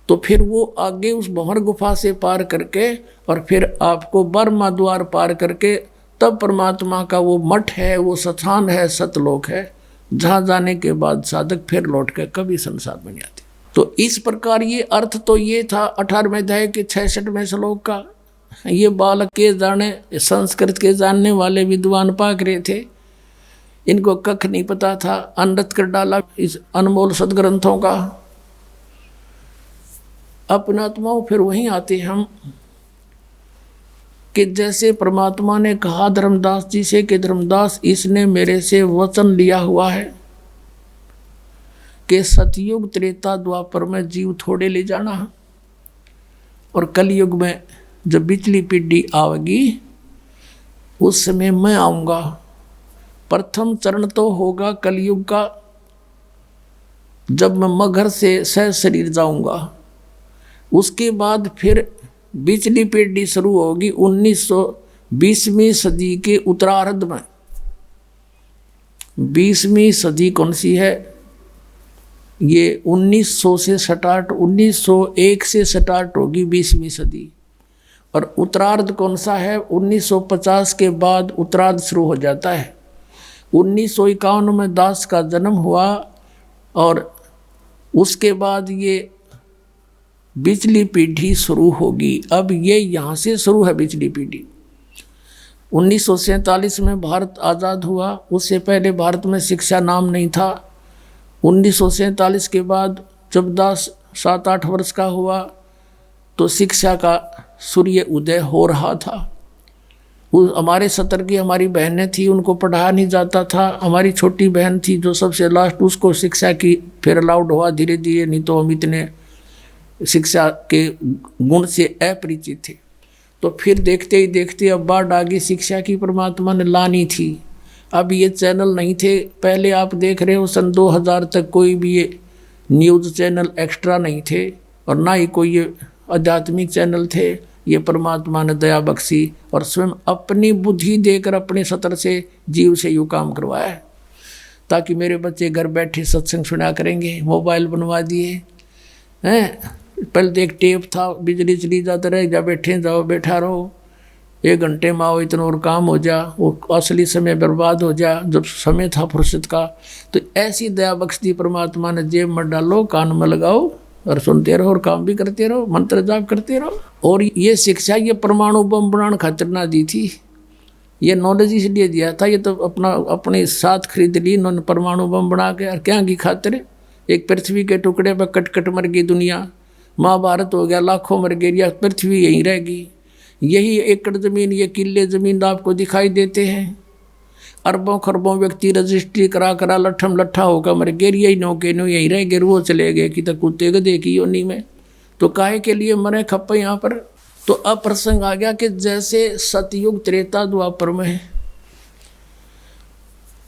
तो फिर वो आगे उस भंवर गुफा से पार करके और फिर आपको 12वां द्वार पार करके तब परमात्मा का वो मठ है, वो स्थान है, सतलोक है, जहाँ जाने के बाद साधक फिर लौट कर कभी संसार में नहीं आते। तो इस प्रकार ये अर्थ तो ये था 18वें अध्याय के 66वें श्लोक का। ये बालक के जाने, संस्कृत के जानने वाले विद्वान पाक रहे थे, इनको कख नहीं पता था, अनर्थ कर डाला इस अनमोल सदग्रंथों का। अपनात्माओं फिर वहीं आते हम कि जैसे परमात्मा ने कहा धर्मदास जी से कि धर्मदास इसने मेरे से वचन लिया हुआ है कि सतयुग त्रेता द्वापर में जीव थोड़े ले जाना, और कलयुग में जब बिचली पीढ़ी आवेगी उस समय मैं आऊँगा। प्रथम चरण तो होगा कलयुग का, जब मैं मगर से सह शरीर जाऊँगा। उसके बाद फिर बिचली पीढ़ी शुरू होगी 1920वीं सदी के उत्तरार्ध में। 20वीं सदी कौन सी है? ये 1900 से स्टार्ट, 1901 से स्टार्ट होगी 20वीं सदी, और उत्तरार्ध कौन सा है? 1950 के बाद उत्तरार्ध शुरू हो जाता है। 1951 में दास का जन्म हुआ, और उसके बाद ये बिजली पीढ़ी शुरू होगी। अब ये यहाँ से शुरू है बिजली पीढ़ी। 1947 में भारत आज़ाद हुआ, उससे पहले भारत में शिक्षा नाम नहीं था। 1947 के बाद जब 7-8 वर्ष का हुआ तो शिक्षा का सूर्य उदय हो रहा था। हमारे सतर की हमारी बहनें थी, उनको पढ़ाया नहीं जाता था। हमारी छोटी बहन थी जो सबसे लास्ट, उसको शिक्षा की फिर अलाउड हुआ धीरे धीरे, नहीं तो हम इतने शिक्षा के गुण से अपरिचित थे। तो फिर देखते ही देखते अब बाढ़ आ गई, शिक्षा की परमात्मा ने लानी थी। अब ये चैनल नहीं थे, पहले आप देख रहे हो सन 2000 तक कोई भी ये न्यूज़ चैनल एक्स्ट्रा नहीं थे और ना ही कोई ये आध्यात्मिक चैनल थे। ये परमात्मा ने दया बख्शी और स्वयं अपनी बुद्धि देकर अपने सतर से जीव से यूँ काम करवाया है ताकि मेरे बच्चे घर बैठे सत्संग सुना करेंगे। मोबाइल बनवा दिए हैं, पहले तो एक टेप था, बिजली चली जाता रहे, जा बैठे जाओ, बैठा रहो, 1 घंटे में आओ, इतना और काम हो जा, वो असली समय बर्बाद हो जा जब समय था फुर्सत का। तो ऐसी दया बख्श दी परमात्मा ने, जेब में डालो, कान में लगाओ और सुनते रहो और काम भी करते रहो, मंत्र जाप करते रहो। और ये शिक्षा ये परमाणु बम बनाने खातिर ना दी थी, ये नॉलेज इसलिए दिया था, ये तो अपने साथ खरीद ली इन्होंने परमाणु बम बना के। और क्या की खातिर? एक पृथ्वी के टुकड़े पर कट कट मर गई दुनिया, महाभारत हो गया, लाखों मर गए, या पृथ्वी यहीं रहेगी। यही एकड़ ज़मीन, ये किले ज़मीन आपको दिखाई देते हैं। अरबों खरबों व्यक्ति रजिस्ट्री करा लट्ठम लट्ठा होकर मर गए, यही नौके नो यहीं रह गए, वो चले गए कि तक कुत्ते को देखी योनी में। तो काहे के लिए मरे खप्पे यहाँ पर? तो अब प्रसंग आ गया कि जैसे सतयुग त्रेता द्वापर में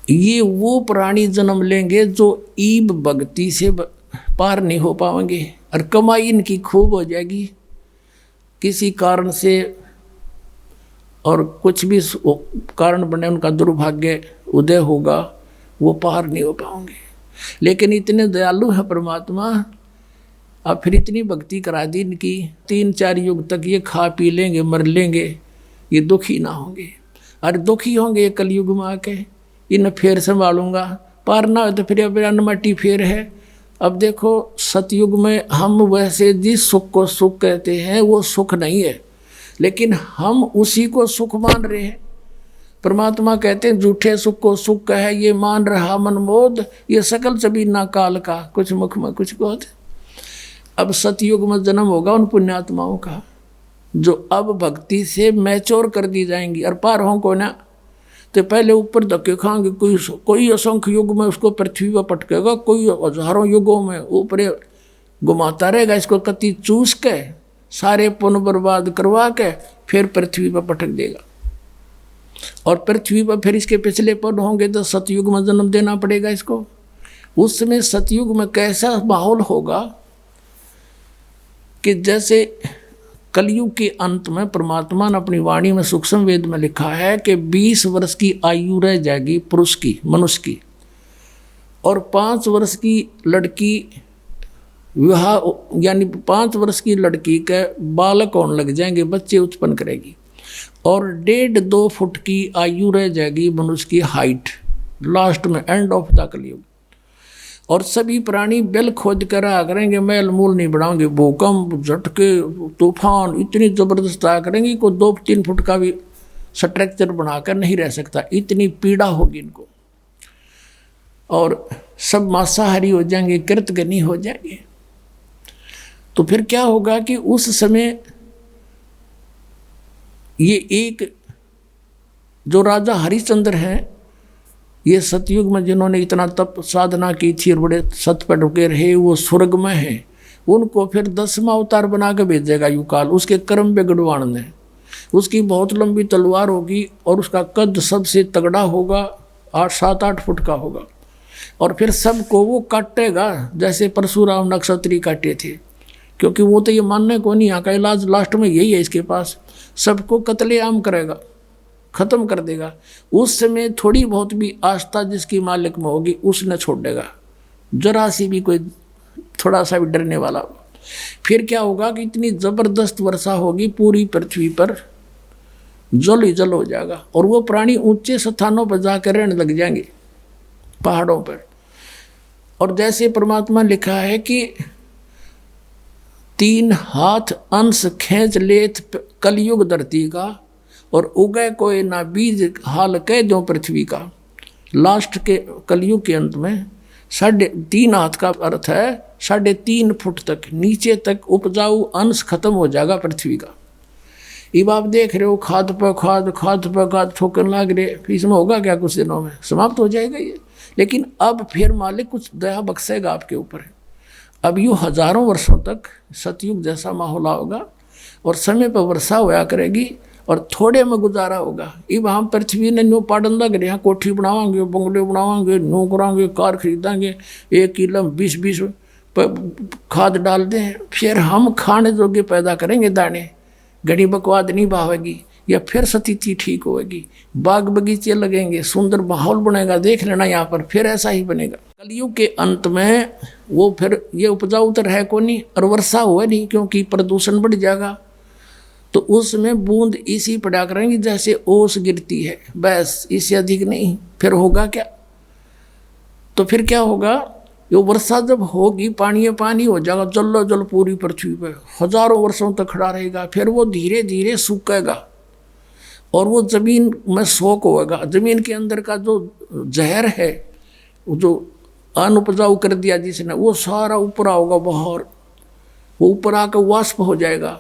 ये वो प्राणी जन्म लेंगे जो ईब भक्ति से पार नहीं हो पाएंगे और कमाई इनकी खूब हो जाएगी किसी कारण से, और कुछ भी कारण बने उनका दुर्भाग्य उदय होगा, वो पार नहीं हो पाएंगे। लेकिन इतने दयालु है परमात्मा, अब फिर इतनी भक्ति करा दी इनकी, 3-4 युग तक ये खा पी लेंगे, मर लेंगे, ये दुखी ना होंगे। अरे दुखी होंगे ये कलयुग में आके, इन फिर संभालूंगा, पार ना हो तो फिर अब अनमटी फिर है। अब देखो सतयुग में हम वैसे जिस सुख को सुख कहते हैं वो सुख नहीं है, लेकिन हम उसी को सुख मान रहे हैं। परमात्मा कहते हैं झूठे सुख को सुख कहे, ये मान रहा मनमोद, ये सकल सबीना काल का, कुछ मुख में कुछ गोद। अब सतयुग में जन्म होगा उन पुण्यात्माओं का जो अब भक्ति से मैच्योर कर दी जाएंगी और पार हों को ना। तो पहले ऊपर धक्के खाएंगे, कोई असंख्य युग में उसको पृथ्वी पर पटकेगा, कोई हजारों युगों में ऊपर घुमाता रहेगा, इसको कति चूस के सारे पुण्य बर्बाद करवा के फिर पृथ्वी पर पटक देगा। और पृथ्वी पर फिर इसके पिछले पद होंगे तो सतयुग में जन्म देना पड़ेगा इसको। उस समय सतयुग में कैसा माहौल होगा कि जैसे कलयुग के अंत में परमात्मा ने अपनी वाणी में सूक्ष्म वेद में लिखा है कि 20 वर्ष की आयु रह जाएगी पुरुष की, मनुष्य की, और 5 वर्ष की लड़की विवाह, यानी 5 वर्ष की लड़की के बालक होने लग जाएंगे, बच्चे उत्पन्न करेगी, और 1.5-2 फुट की आयु रह जाएगी मनुष्य की हाइट लास्ट में, एंड ऑफ द कलयुग। और सभी प्राणी बेल खोद कर आ करेंगे, मैल मूल नहीं बढ़ाओगे, भूकंप, झटके, तूफान इतनी ज़बरदस्त आ करेंगी, को 2-3 फुट का भी स्ट्रक्चर बनाकर नहीं रह सकता, इतनी पीड़ा होगी इनको। और सब मांसाहारी हो जाएंगे, कृतघ्नी हो जाएंगे। तो फिर क्या होगा कि उस समय ये एक जो राजा हरिश्चंद्र हैं, ये सतयुग में जिन्होंने इतना तप साधना की थी और बड़े सत पर ढुके रहे, वो स्वर्ग में हैं, उनको फिर 10वां अवतार बना के भेजेगा युकाल, उसके कर्म बिगड़वाण ने। उसकी बहुत लंबी तलवार होगी और उसका कद सबसे तगड़ा होगा, 7-8 फुट का होगा, और फिर सबको वो काटेगा जैसे परशुराम नक्षत्री काटे थे, क्योंकि वो तो ये मानने को नहीं, यहाँ का इलाज लास्ट में यही है इसके पास, सबको कत्लेआम करेगा, ख़त्म कर देगा। उस समय थोड़ी बहुत भी आस्था जिसकी मालिक में होगी उसने छोड़ देगा, जरा सी भी कोई थोड़ा सा भी डरने वाला हो। फिर क्या होगा कि इतनी ज़बरदस्त वर्षा होगी पूरी पृथ्वी पर, जल ही जल हो जाएगा, और वो प्राणी ऊंचे स्थानों पर जाकर रहने लग जाएंगे, पहाड़ों पर। और जैसे परमात्मा लिखा है कि 3 हाथ अंश खींच लेत कलयुग धरती का, और उगए कोई ना बीज हाल कह जो पृथ्वी का। लास्ट के कलयुग के अंत में 3.5 हाथ का अर्थ है 3.5 फुट तक नीचे तक उपजाऊ अंश खत्म हो जाएगा पृथ्वी का। अब आप देख रहे हो खाद पर खाद ठोकर लाग रहे, फिर इसमें होगा क्या, कुछ दिनों में समाप्त हो जाएगा ये। लेकिन अब फिर मालिक कुछ दया बख्शेगा आपके ऊपर। अब यूँ हजारों वर्षों तक सतयुग जैसा माहौल होगा और समय पर वर्षा होया करेगी और थोड़े में गुजारा होगा। अब हम पृथ्वी ने न्यू पाडन लग रहे हैं, कोठी बनावांगे, बंगले बनावांगे, न्यू करांगे, कार खरीदांगे, 1 किलो 20 खाद डाल दें, फिर हम खाने जोगे पैदा करेंगे दाने, घड़ी बकवाद नहीं बहावेगी, या फिर स्थिति ठीक होगी, बाग बगीचे लगेंगे, सुंदर माहौल बनेगा। देख लेना यहाँ पर फिर ऐसा ही बनेगा। कलयुग के अंत में वो फिर ये उपजाऊ तो है को नहीं और वर्षा हुआ नहीं, क्योंकि प्रदूषण बढ़ जाएगा। तो उसमें बूंद इसी पड़ा करेंगी जैसे ओस गिरती है, बस, इससे अधिक नहीं। फिर होगा क्या, तो फिर क्या होगा, ये वर्षा जब होगी पानी हो जाएगा, जल पूरी पृथ्वी पर हजारों वर्षों तक खड़ा रहेगा। फिर वो धीरे धीरे सूखेगा और वो जमीन में सोख होगा। जमीन के अंदर का जो जहर है, जो अनउपजाऊ कर दिया जिसने, वो सारा ऊपर आओगा बाहर, वो ऊपर आकर वाष्प हो जाएगा।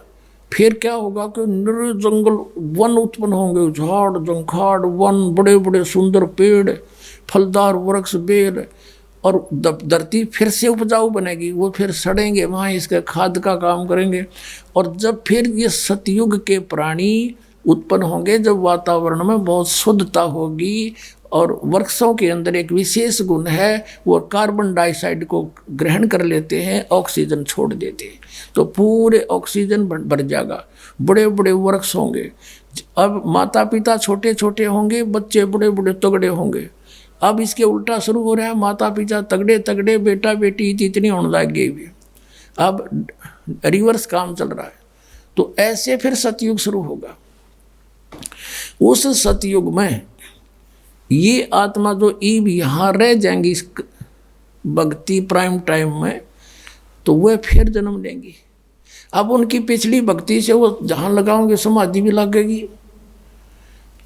फिर क्या होगा कि निर जंगल वन उत्पन्न होंगे, झाड़ जंखाड़ वन, बड़े बड़े सुंदर पेड़, फलदार वृक्ष बेल, और धरती फिर से उपजाऊ बनेगी। वो फिर सड़ेंगे, वहाँ इसके खाद का काम करेंगे। और जब फिर ये सतयुग के प्राणी उत्पन्न होंगे, जब वातावरण में बहुत शुद्धता होगी, और वृक्षों के अंदर एक विशेष गुण है, वो कार्बन डाइऑक्साइड को ग्रहण कर लेते हैं, ऑक्सीजन छोड़ देते हैं, तो पूरे ऑक्सीजन बढ़ जाएगा। बड़े बड़े वृक्ष होंगे। अब माता पिता छोटे छोटे होंगे, बच्चे बड़े बड़े तगड़े होंगे। अब इसके उल्टा शुरू हो रहा है, माता पिता तगड़े तगड़े, बेटा बेटी इतनी होने लग गई। अब रिवर्स काम चल रहा है। तो ऐसे फिर सतयुग शुरू होगा। उस सतयुग में ये आत्मा जो ईब यहाँ रह जाएंगी इस भक्ति प्राइम टाइम में, तो वह फिर जन्म लेंगी। अब उनकी पिछली भक्ति से वो जहाँ लगाओगे समाधि भी लगेगी।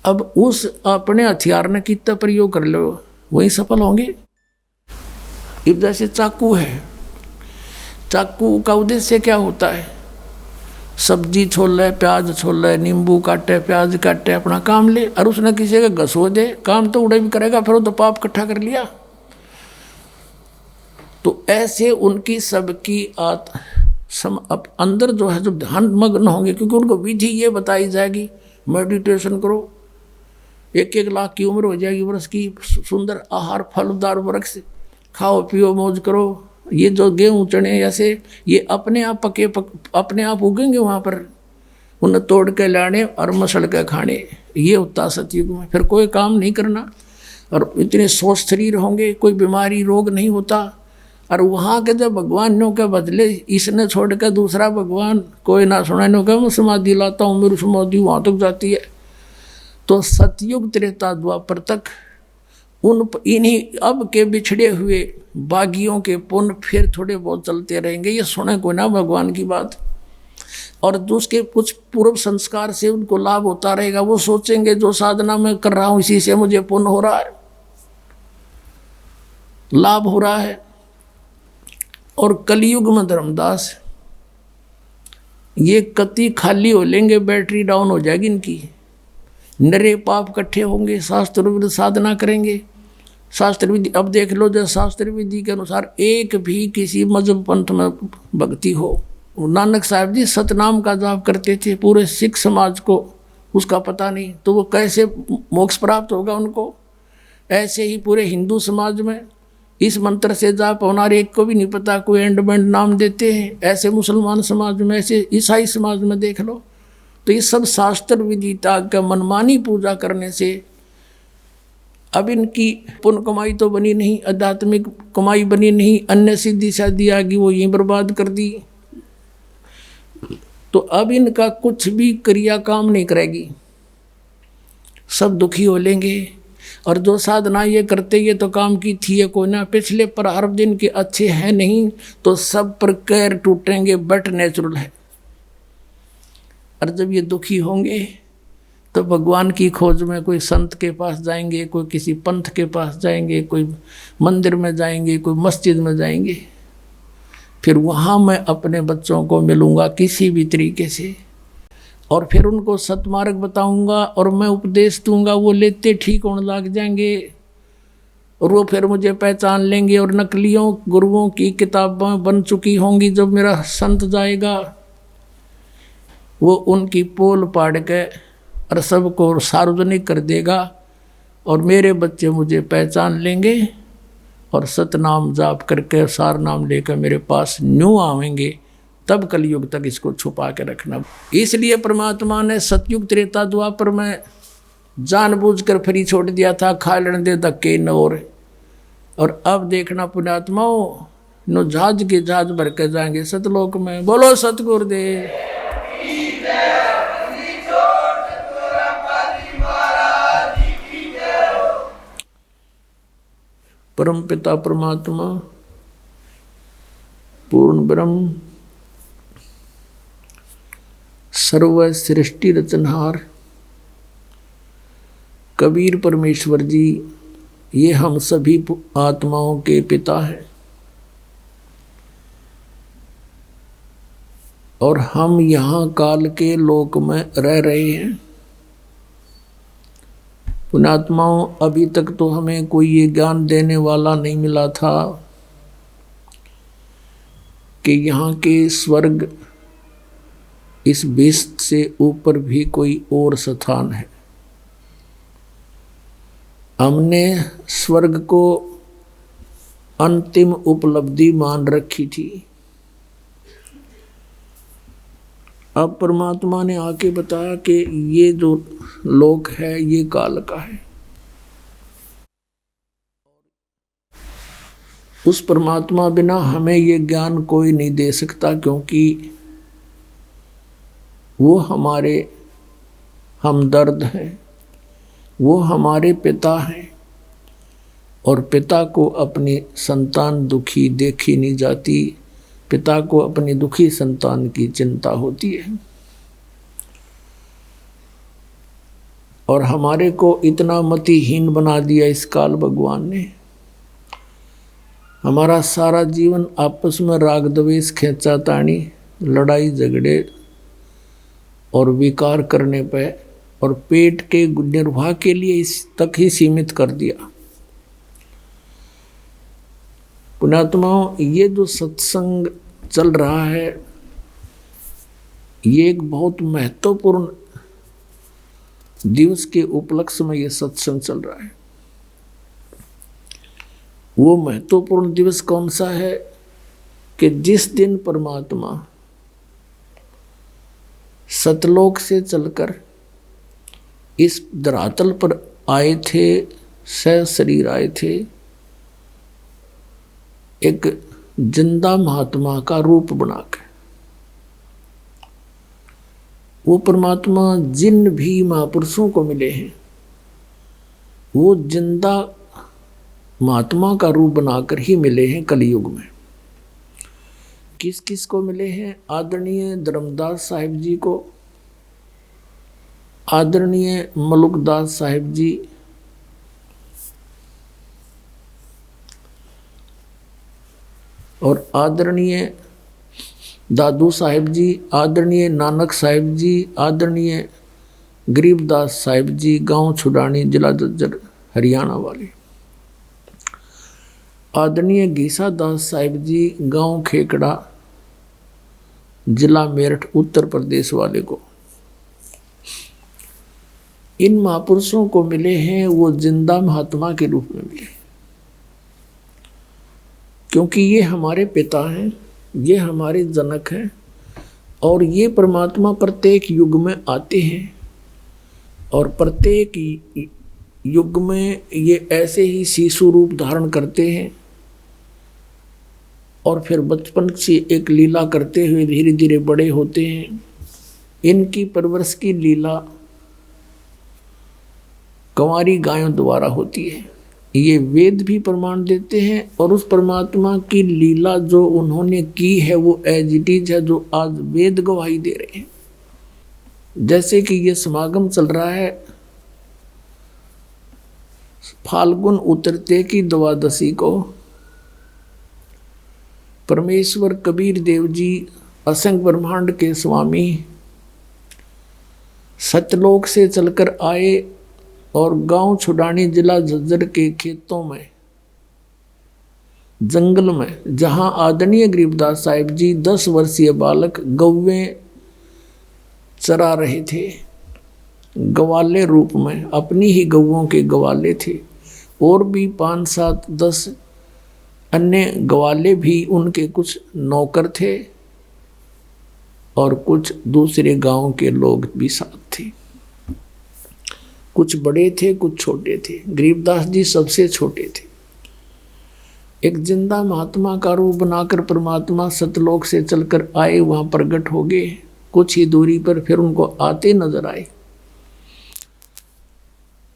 अब उस अपने हथियार ने कितना प्रयोग कर लो, वही सफल होंगे। अब जैसे चाकू है, चाकू का उद्देश्य क्या होता है, सब्जी छोले, प्याज छोले, नींबू काटे, प्याज काटे, अपना काम ले, और उसने किसी का घसो दे, काम तो उड़े भी करेगा, फिर वो तो पाप इकट्ठा कर लिया। तो ऐसे उनकी सबकी अंदर जो है, जो ध्यान मग्न होंगे, क्योंकि उनको विधि ये बताई जाएगी, मेडिटेशन करो, 1-1 लाख की उम्र हो जाएगी वर्ष की, सुंदर आहार फलदार वृक्ष खाओ पियो मौज करो। ये जो गेहूँ चने ऐसे ये अपने आप अपने आप उगेंगे वहाँ पर, उन्हें तोड़ के लाने और मसल के खाने। ये होता सतयुग में। फिर कोई काम नहीं करना, और इतने स्वस्थ शरीर होंगे, कोई बीमारी रोग नहीं होता। और वहाँ के जब भगवानों के बदले इसने छोड़ कर दूसरा भगवान कोई ना सुना, नो क्या मैं समाधि लाता हूँ, मेरी समाधि वहाँ तक जाती है। तो सतयुग त्रेता द्वापर तक इन्हीं अब के बिछड़े हुए बागियों के पुण्य फिर थोड़े बहुत चलते रहेंगे। ये सुने कोई ना भगवान की बात, और उसके कुछ पूर्व संस्कार से उनको लाभ होता रहेगा। वो सोचेंगे जो साधना मैं कर रहा हूँ इसी से मुझे पुण्य हो रहा है, लाभ हो रहा है। और कलयुग में धर्मदास ये कति खाली हो लेंगे, बैटरी डाउन हो जाएगी इनकी, नरे पाप इकट्ठे होंगे, शास्त्र विधि साधना करेंगे। शास्त्र विधि अब देख लो, जब शास्त्र विधि के अनुसार एक भी किसी मजहब पंथ में भक्ति हो, नानक साहब जी सतनाम का जाप करते थे, पूरे सिख समाज को उसका पता नहीं, तो वो कैसे मोक्ष प्राप्त होगा उनको। ऐसे ही पूरे हिंदू समाज में इस मंत्र से जाप होनार एक को भी नहीं पता, कोई एंड बैंड नाम देते हैं। ऐसे मुसलमान समाज में, ऐसे ईसाई समाज में देख लो। तो ये सब शास्त्र विधि त्याग का मनमानी पूजा करने से अब इनकी पुण्य कमाई तो बनी नहीं, आध्यात्मिक कमाई बनी नहीं, अन्य सिद्धि शादी आ गई, वो यहीं बर्बाद कर दी। तो अब इनका कुछ भी क्रिया काम नहीं करेगी, सब दुखी हो लेंगे। और जो साधना ये करते ये तो काम की थी ये कोई ना, पिछले प्रारब्ध दिन के अच्छे हैं नहीं तो सब पर कैर टूटेंगे, बट नेचुरल है। और जब ये दुखी होंगे तो भगवान की खोज में कोई संत के पास जाएंगे, कोई किसी पंथ के पास जाएंगे, कोई मंदिर में जाएंगे, कोई मस्जिद में जाएंगे। फिर वहाँ मैं अपने बच्चों को मिलूँगा किसी भी तरीके से और फिर उनको सतमार्ग बताऊँगा और मैं उपदेश दूँगा, वो लेते ठीक होने लग जाएंगे और वो फिर मुझे पहचान लेंगे और नकलियों गुरुओं की किताबें बन चुकी होंगी। जब मेरा संत जाएगा वो उनकी पोल पाड़ के और सबको सार्वजनिक कर देगा और मेरे बच्चे मुझे पहचान लेंगे और सतनाम जाप करके सार नाम लेकर मेरे पास न्यू आवेंगे। तब कलयुग तक इसको छुपा के रखना। इसलिए परमात्मा ने सतयुग त्रेता द्वापर में जानबूझकर फ्री छोड़ दिया था, खा लेने दे धक्के न और अब देखना पुण्यात्माओं नो जहाज के जहाज भर के जाएंगे सतलोक में। बोलो सतगुरुदेव। परम पिता परमात्मा पूर्ण ब्रह्म सर्व सृष्टि रचनहार कबीर परमेश्वर जी ये हम सभी आत्माओं के पिता हैं और हम यहाँ काल के लोक में रह रहे हैं। पुण्यात्माओं अभी तक तो हमें कोई ये ज्ञान देने वाला नहीं मिला था कि यहाँ के स्वर्ग इस विश्व से ऊपर भी कोई और स्थान है। हमने स्वर्ग को अंतिम उपलब्धि मान रखी थी। अब परमात्मा ने आके बताया कि ये जो लोक है ये काल का है। उस परमात्मा बिना हमें ये ज्ञान कोई नहीं दे सकता, क्योंकि वो हमारे हमदर्द हैं, वो हमारे पिता हैं और पिता को अपनी संतान दुखी देखी नहीं जाती। पिता को अपनी दुखी संतान की चिंता होती है और हमारे को इतना मतिहीन बना दिया इस काल भगवान ने। हमारा सारा जीवन आपस में राग द्वेष, खींचातानी, लड़ाई झगड़े और विकार करने पे और पेट के निर्वाह के लिए इस तक ही सीमित कर दिया। पुण्यात्माओं ये जो सत्संग चल रहा है ये एक बहुत महत्वपूर्ण दिवस के उपलक्ष्य में ये सत्संग चल रहा है। वो महत्वपूर्ण दिवस कौन सा है कि जिस दिन परमात्मा सतलोक से चलकर इस धरातल पर आए थे, सह शरीर आए थे, एक जिंदा महात्मा का रूप बनाकर। वो परमात्मा जिन भी महापुरुषों को मिले हैं वो जिंदा महात्मा का रूप बनाकर ही मिले हैं कलयुग में। किस किस को मिले हैं? आदरणीय धर्मदास साहिब जी को, आदरणीय मलुकदास साहिब जी, और आदरणीय दादू साहिब जी, आदरणीय नानक साहिब जी, आदरणीय गरीबदास साहिब जी, गांव छुड़ानी, जिला जज्जर, हरियाणा वाले, आदरणीय गीसा दास साहिब जी, गांव खेकड़ा, जिला मेरठ, उत्तर प्रदेश वाले को। इन महापुरुषों को मिले हैं वो जिंदा महात्मा के रूप में मिले, क्योंकि ये हमारे पिता हैं, ये हमारे जनक हैं और ये परमात्मा प्रत्येक युग में आते हैं और प्रत्येक युग में ये ऐसे ही शिशु रूप धारण करते हैं और फिर बचपन से एक लीला करते हुए धीरे धीरे बड़े होते हैं। इनकी परवरिश की लीला कंवारी गायों द्वारा होती है। ये वेद भी प्रमाण देते हैं और उस परमात्मा की लीला जो उन्होंने की है वो एज इट इज है, जो आज वेद गवाही दे रहे हैं। जैसे कि ये समागम चल रहा है फाल्गुन उतरते की द्वादशी को परमेश्वर कबीर देव जी असंख्य ब्रह्मांड के स्वामी सतलोक से चलकर आए और गांव छुड़ानी जिला झज्जर के खेतों में जंगल में, जहां आदरणीय गरीबदास साहिब जी 10 वर्षीय बालक गौवें चरा रहे थे, गवाले रूप में, अपनी ही गौओं के गवाले थे। और भी 5, 7, 10 अन्य गवाले भी उनके कुछ नौकर थे और कुछ दूसरे गांव के लोग भी साथ थे। कुछ बड़े थे, कुछ छोटे थे। गरीबदास जी सबसे छोटे थे। एक जिंदा महात्मा का रूप बनाकर परमात्मा सतलोक से चलकर आए, वहां प्रकट हो गए। कुछ ही दूरी पर फिर उनको आते नजर आए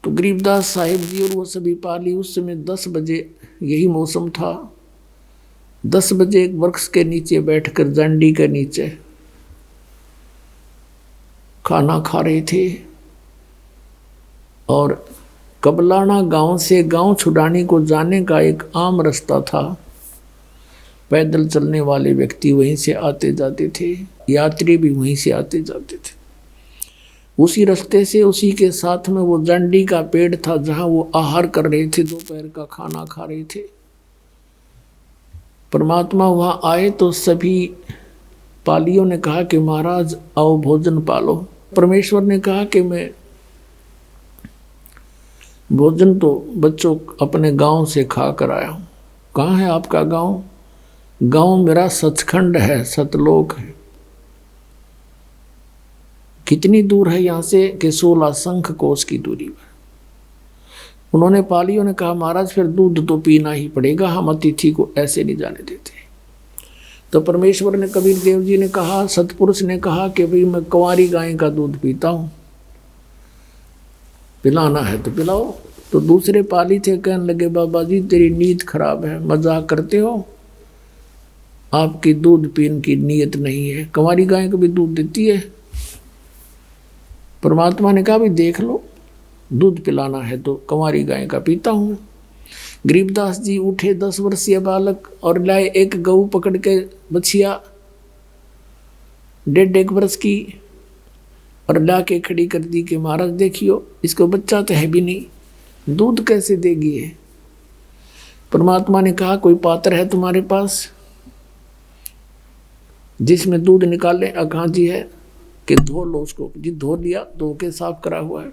तो गरीबदास साहिब जी और वो सभी पाली, उस समय 10 बजे यही मौसम था। 10 बजे एक वृक्ष के नीचे बैठकर जांडी के नीचे खाना खा रहे थे और कबलाना गांव से गांव छुड़ानी को जाने का एक आम रास्ता था। पैदल चलने वाले व्यक्ति वहीं से आते जाते थे, यात्री भी वहीं से आते जाते थे। उसी रास्ते से, उसी के साथ में वो जांडी का पेड़ था जहां वो आहार कर रहे थे, दोपहर का खाना खा रहे थे। परमात्मा वहां आए तो सभी पालियों ने कहा कि महाराज आओ भोजन पालो। परमेश्वर ने कहा कि मैं भोजन तो बच्चों अपने गांव से खा कर आया हूं। कहाँ है आपका गांव? गांव मेरा सचखंड है, सतलोक है। कितनी दूर है यहाँ से? कि 16 शंख कोस की दूरी पर। उन्होंने पालियों ने कहा महाराज फिर दूध तो पीना ही पड़ेगा, हम अतिथि को ऐसे नहीं जाने देते। तो परमेश्वर ने, कबीर देव जी ने कहा, सतपुरुष ने कहा कि भाई मैं कुंवारी गाय का दूध पीता हूँ, पिलाना है तो पिलाओ। तो दूसरे पाली थे, कहने लगे बाबा जी तेरी नीयत खराब है, मजाक करते हो, आपकी दूध पीने की नीयत नहीं है। कुंवारी गाय को भी दूध देती है। परमात्मा ने कहा भी देख लो, दूध पिलाना है तो कुंवारी गाय का पीता हूँ। गरीबदास जी उठे, 10 वर्षीय बालक, और लाए एक गऊ पकड़ के, बछिया 1.5 वर्ष की, और ला के खड़ी कर दी कि महाराज देखियो इसको बच्चा तो है भी नहीं, दूध कैसे देगी है। परमात्मा ने कहा कोई पात्र है तुम्हारे पास जिसमें दूध निकाले? कहाँ जी है कि धो लो उसको। जी धो लिया, धो के साफ करा हुआ है,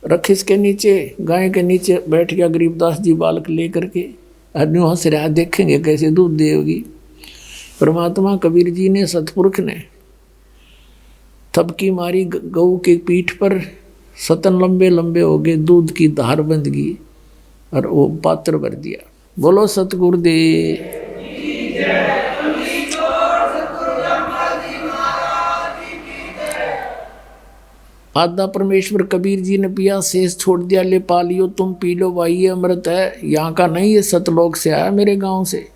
रख इसके नीचे, गाय के नीचे बैठ गया गरीबदास जी बालक लेकर के। आदमी हंस रहा, देखेंगे कैसे दूध देगी। परमात्मा कबीर जी ने, सतपुरुष ने थपकी मारी गऊ के पीठ पर, सतन लंबे लंबे हो गए, दूध की धार बंध गई और वो पात्र भर दिया। बोलो सतगुरुदेव। आधा परमेश्वर कबीर जी ने पिया, शेष छोड़ दिया। ले पा लियो, तुम पी लो भाई, ये अमृत है, यहाँ का नहीं, ये सतलोक से आया, मेरे गांव से।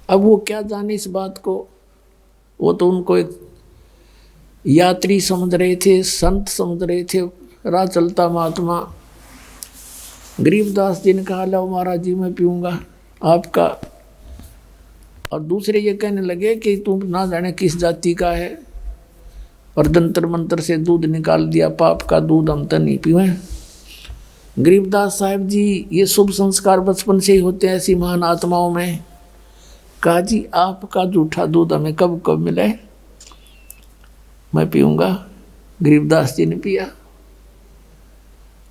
अब वो क्या जाने इस बात को, वो तो उनको एक यात्री समझ रहे थे, संत समझ रहे थे, राह चलता महात्मा। गरीबदास जी ने कहा लो महाराज जी मैं पीऊँगा आपका। और दूसरे ये कहने लगे कि तुम ना जाने किस जाति का है, और जंतर मंत्र से दूध निकाल दिया, पाप का दूध हम तो नहीं पीवे। गरीबदास साहिब जी, ये शुभ संस्कार बचपन से ही होते हैं ऐसी महान आत्माओं में। कहा जी आपका जूठा दूध हमें कब कब मिले, मैं पीऊँगा। गरीबदास जी ने पिया।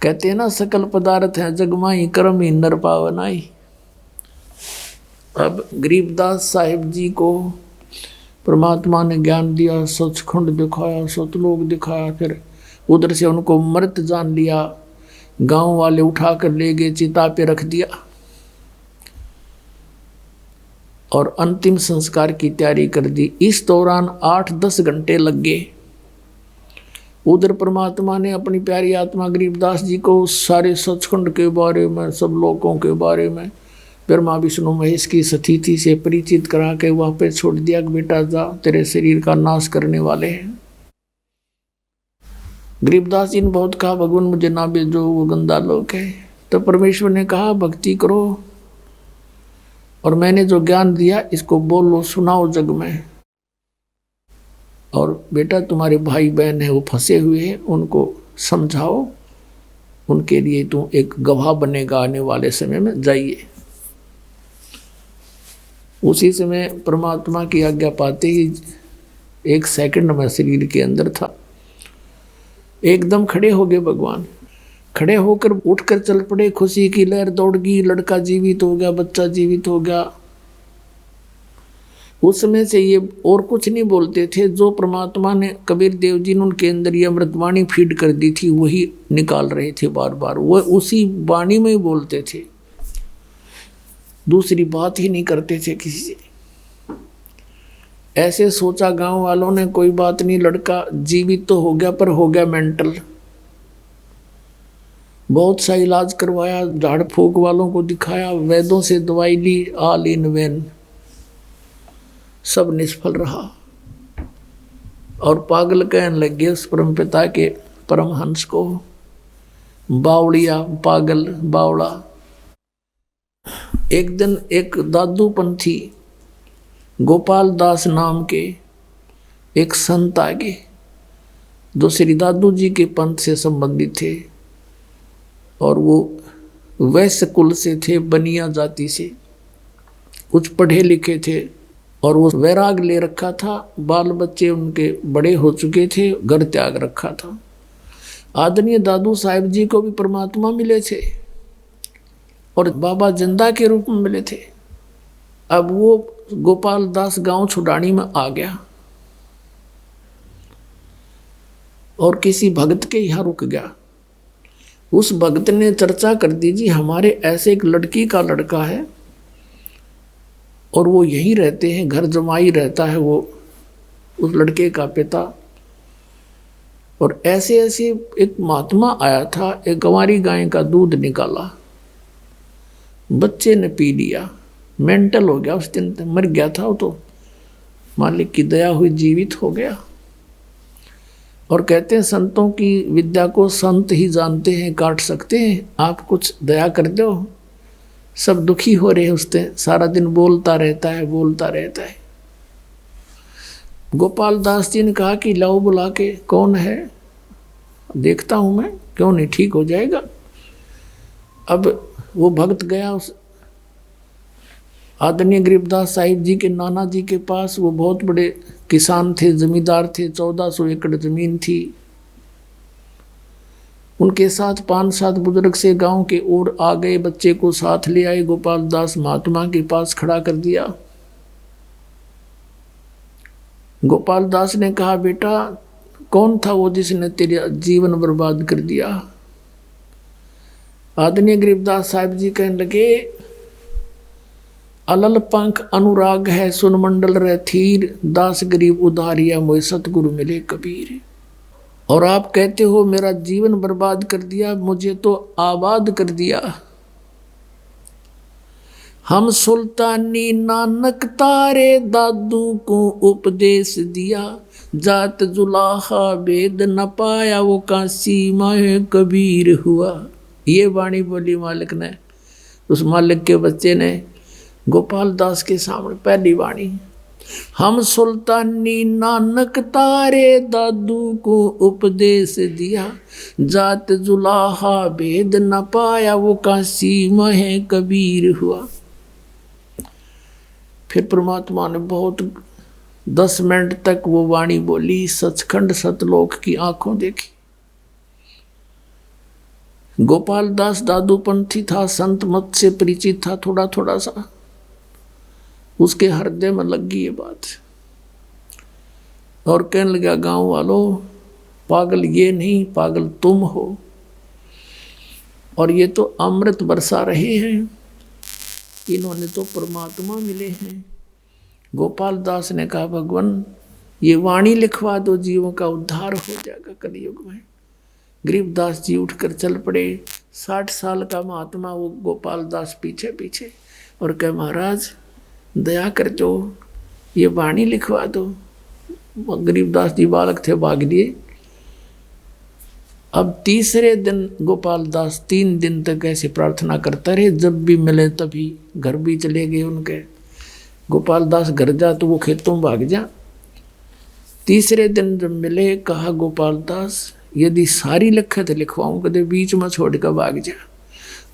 कहते हैं ना सकल पदार्थ हैं जगमाई, कर्म ही नर पावनाई। अब गरीबदास साहिब जी को परमात्मा ने ज्ञान दिया, सचखंड दिखाया, सतलोक दिखाया, फिर उधर से उनको मृत जान लिया। गांव वाले उठा कर ले गए, चिता पे रख दिया और अंतिम संस्कार की तैयारी कर दी। इस दौरान 8-10 घंटे लग गए। उधर परमात्मा ने अपनी प्यारी आत्मा गरीबदास जी को सारे सचखंड के बारे में, सब लोगों के बारे में ब्रह्मा विष्णु महेश की स्थिति से परिचित करा के वहाँ पे छोड़ दिया कि बेटा जा, तेरे शरीर का नाश करने वाले हैं। गरीबदास जी ने बहुत कहा भगवान मुझे ना भेजो, वो गंदा लोग है। तो परमेश्वर ने कहा भक्ति करो और मैंने जो ज्ञान दिया इसको बोलो, सुनाओ जग में। और बेटा तुम्हारे भाई बहन है वो फंसे हुए हैं, उनको समझाओ, उनके लिए तू एक गवाह बनेगा आने वाले समय में, जाइए। उसी समय परमात्मा की आज्ञा पाते ही 1 सेकंड में शरीर के अंदर था। एकदम खड़े हो गए भगवान, खड़े होकर उठकर चल पड़े, खुशी की लहर दौड़ गई, लड़का जीवित हो गया, बच्चा जीवित हो गया। उस समय से ये और कुछ नहीं बोलते थे, जो परमात्मा ने कबीर देव जी ने उनके अंदर ये अमृतवाणी फीड कर दी थी वही निकाल रहे थे बार बार, वो उसी वाणी में ही बोलते थे, दूसरी बात ही नहीं करते थे किसी से। ऐसे सोचा गांव वालों ने कोई बात नहीं, लड़का जीवित तो हो गया पर हो गया मेंटल। बहुत सा इलाज करवाया, झाड़ फूक वालों को दिखाया, वैद्यों से दवाई ली, ऑल इन वैन, सब निष्फल रहा। और पागल कहने लगे उस परमपिता के परमहंस को, बावड़िया, पागल, बावड़ा। एक दिन एक दादू पंथी गोपाल दास नाम के एक संत आगे, जो श्री दादू जी के पंथ से संबंधित थे और वो वैश्य कुल से थे, बनिया जाति से, कुछ पढ़े लिखे थे और वो वैराग ले रखा था, बाल बच्चे उनके बड़े हो चुके थे, घर त्याग रखा था। आदरणीय दादू साहिब जी को भी परमात्मा मिले थे और बाबा जिंदा के रूप में मिले थे। अब वो गोपाल दास गांव छुडानी में आ गया और किसी भक्त के यहाँ रुक गया। उस भक्त ने चर्चा कर दी, जी हमारे ऐसे एक लड़की का लड़का है और वो यहीं रहते हैं, घर जमाई रहता है वो, उस लड़के का पिता। और ऐसे ऐसे एक महात्मा आया था, एक गंवारी गाय का दूध निकाला, बच्चे ने पी लिया, मेंटल हो गया, उस दिन मर गया था वो, तो मालिक की दया हुई जीवित हो गया। और कहते हैं संतों की विद्या को संत ही जानते हैं, काट सकते हैं, आप कुछ दया कर दो। सब दुखी हो रहे उससे, सारा दिन बोलता रहता है, बोलता रहता है। गोपाल दास जी ने कहा कि लाओ बुला के, कौन है देखता हूं मैं, क्यों नहीं ठीक हो जाएगा। अब वो भक्त गया उस आदरणीय गरीबदास साहिब जी के नाना जी के पास। वो बहुत बड़े किसान थे, जमींदार थे, 1400 एकड़ जमीन थी। उनके साथ 5-7 बुजुर्ग से गांव के ओर आ गए, बच्चे को साथ ले आए, गोपाल दास महात्मा के पास खड़ा कर दिया। गोपाल दास ने कहा, बेटा कौन था वो जिसने तेरा जीवन बर्बाद कर दिया। आदरणीय गरीबदास साहिब जी कहने लगे, अलल पंख अनुराग है सुन मंडल रे थीर, दास गरीब उधारिया मोय सतगुरु मिले कबीर। और आप कहते हो मेरा जीवन बर्बाद कर दिया, मुझे तो आबाद कर दिया। हम सुल्तानी नानक तारे दादू को उपदेश दिया, जात जुलाहा वेद न पाया वो काशी माहे कबीर हुआ। ये वाणी बोली मालिक ने, उस मालिक के बच्चे ने गोपाल दास के सामने पहली वाणी। हम सुल्तानी नानक तारे दादू को उपदेश दिया, जात जुलाहा भेद न पाया वो काशी महे कबीर हुआ। फिर परमात्मा ने बहुत 10 मिनट तक वो वाणी बोली, सचखंड सतलोक की आंखों देखी। गोपाल दास दादू पंथी था, संत मत से परिचित था थोड़ा थोड़ा सा, उसके हृदय में लग गई ये बात और कहने लगा, गांव वालों पागल ये नहीं, पागल तुम हो। और ये तो अमृत बरसा रहे हैं, इन्होंने तो परमात्मा मिले हैं। गोपाल दास ने कहा, भगवान ये वाणी लिखवा दो, जीवों का उद्धार हो जाएगा कलयुग में। गरीबदास जी उठकर चल पड़े। 60 साल का महात्मा वो गोपाल दास पीछे पीछे, और कहे महाराज दया कर दो, ये वाणी लिखवा दो। गरीबदास जी बालक थे, भाग लिए। अब तीसरे दिन गोपाल दास 3 दिन तक ऐसे प्रार्थना करता रहे, जब भी मिले तभी। घर भी चले गए उनके। गोपाल दास घर जा तो वो खेतों में भाग जा। तीसरे दिन जब मिले, कहा गोपाल दास यदि सारी लिखत लिखवाऊं, कदे बीच में छोड़ कर भाग जा।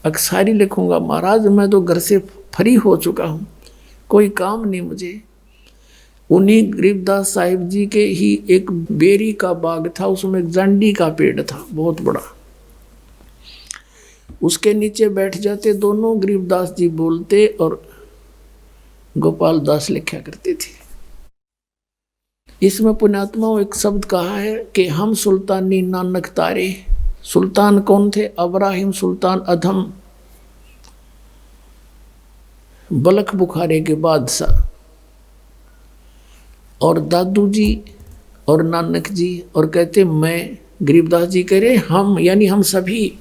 अगर सारी लिखूंगा महाराज, मैं तो घर से फ्री हो चुका हूँ, कोई काम नहीं मुझे। उन्हीं गरीबदास साहिब जी के ही एक बेरी का बाग था, उसमें एक जांडी का पेड़ था बहुत बड़ा। उसके नीचे बैठ जाते दोनों, गरीबदास जी बोलते और गोपाल दास लिखा करते थे। इसमें पुण्यात्माओं एक शब्द कहा है कि हम सुल्तानी नानक तारे। सुल्तान कौन थे? अब्राहिम सुल्तान अधम, बलख बुखारे के बादशाह। और दादू जी और नानक जी, और कहते मैं, गरीबदास जी कह रहे हम, यानी हम सभी,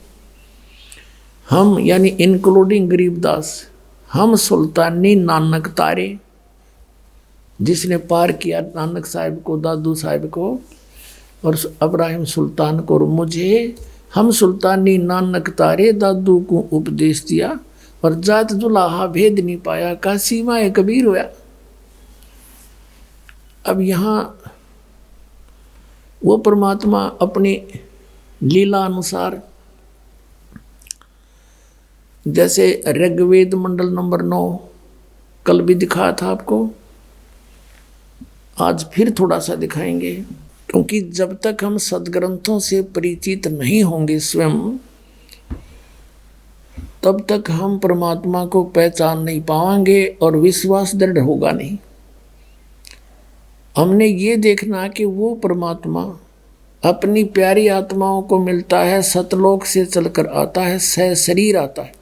हम यानी इंक्लूडिंग गरीबदास, हम सुल्तानी नानक तारे। जिसने पार किया नानक साहिब को, दादू साहिब को और अब्राहिम सुल्तान को और मुझे, हम सुल्तानी नानक तारे दादू को उपदेश दिया। और जात दुलाहा भेद नहीं पाया, का सीमाए कबीर होया। अब यहाँ वो परमात्मा अपनी लीला अनुसार, जैसे ऋग्वेद मंडल नंबर 9 कल भी दिखाया था आपको, आज फिर थोड़ा सा दिखाएंगे। क्योंकि जब तक हम सदग्रंथों से परिचित नहीं होंगे स्वयं, तब तक हम परमात्मा को पहचान नहीं पाएंगे और विश्वास दृढ़ होगा नहीं। हमने ये देखना कि वो परमात्मा अपनी प्यारी आत्माओं को मिलता है, सतलोक से चलकर आता है, सह शरीर आता है।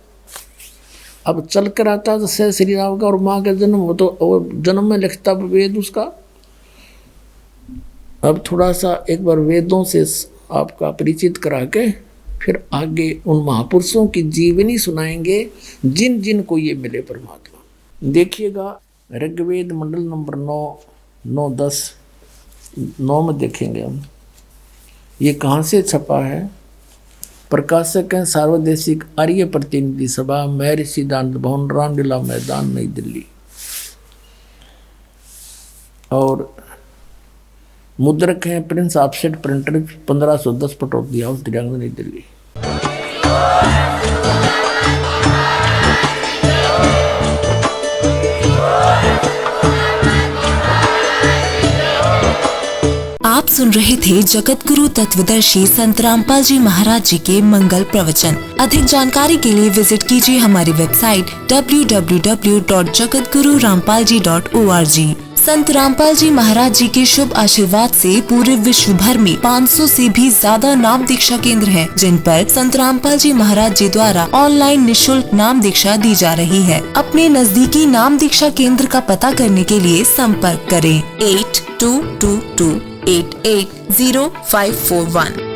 अब चलकर आता है तो सह शरीर होगा, और माँ का जन्म हो तो जन्म में लिखता वेद उसका। अब थोड़ा सा एक बार वेदों से आपका परिचित करा के फिर आगे उन महापुरुषों की जीवनी सुनाएंगे जिन जिन को ये मिले परमात्मा। देखिएगा ऋग्वेद मंडल नंबर 9, 10, 9 में देखेंगे हम। ये कहाँ से छपा है? प्रकाशक हैं सार्वदेशिक आर्य प्रतिनिधि सभा, महर्षि सिद्धांत भवन, रामलीला मैदान, नई दिल्ली। और मुद्रक हैं Prince offset printer, 1510 Pataudi house, Dirang, नई दिल्ली। आप सुन रहे थे जगत गुरु तत्वदर्शी संत रामपाल जी महाराज जी के मंगल प्रवचन। अधिक जानकारी के लिए विजिट कीजिए हमारी वेबसाइट www.jagatgururampalji.org। संत रामपाल जी महाराज जी के शुभ आशीर्वाद से पूरे विश्व भर में 500 से भी ज्यादा नाम दीक्षा केंद्र हैं, जिन पर संत रामपाल जी महाराज जी द्वारा ऑनलाइन निशुल्क नाम दीक्षा दी जा रही है। अपने नजदीकी नाम दीक्षा केंद्र का पता करने के लिए संपर्क करें 8222880541।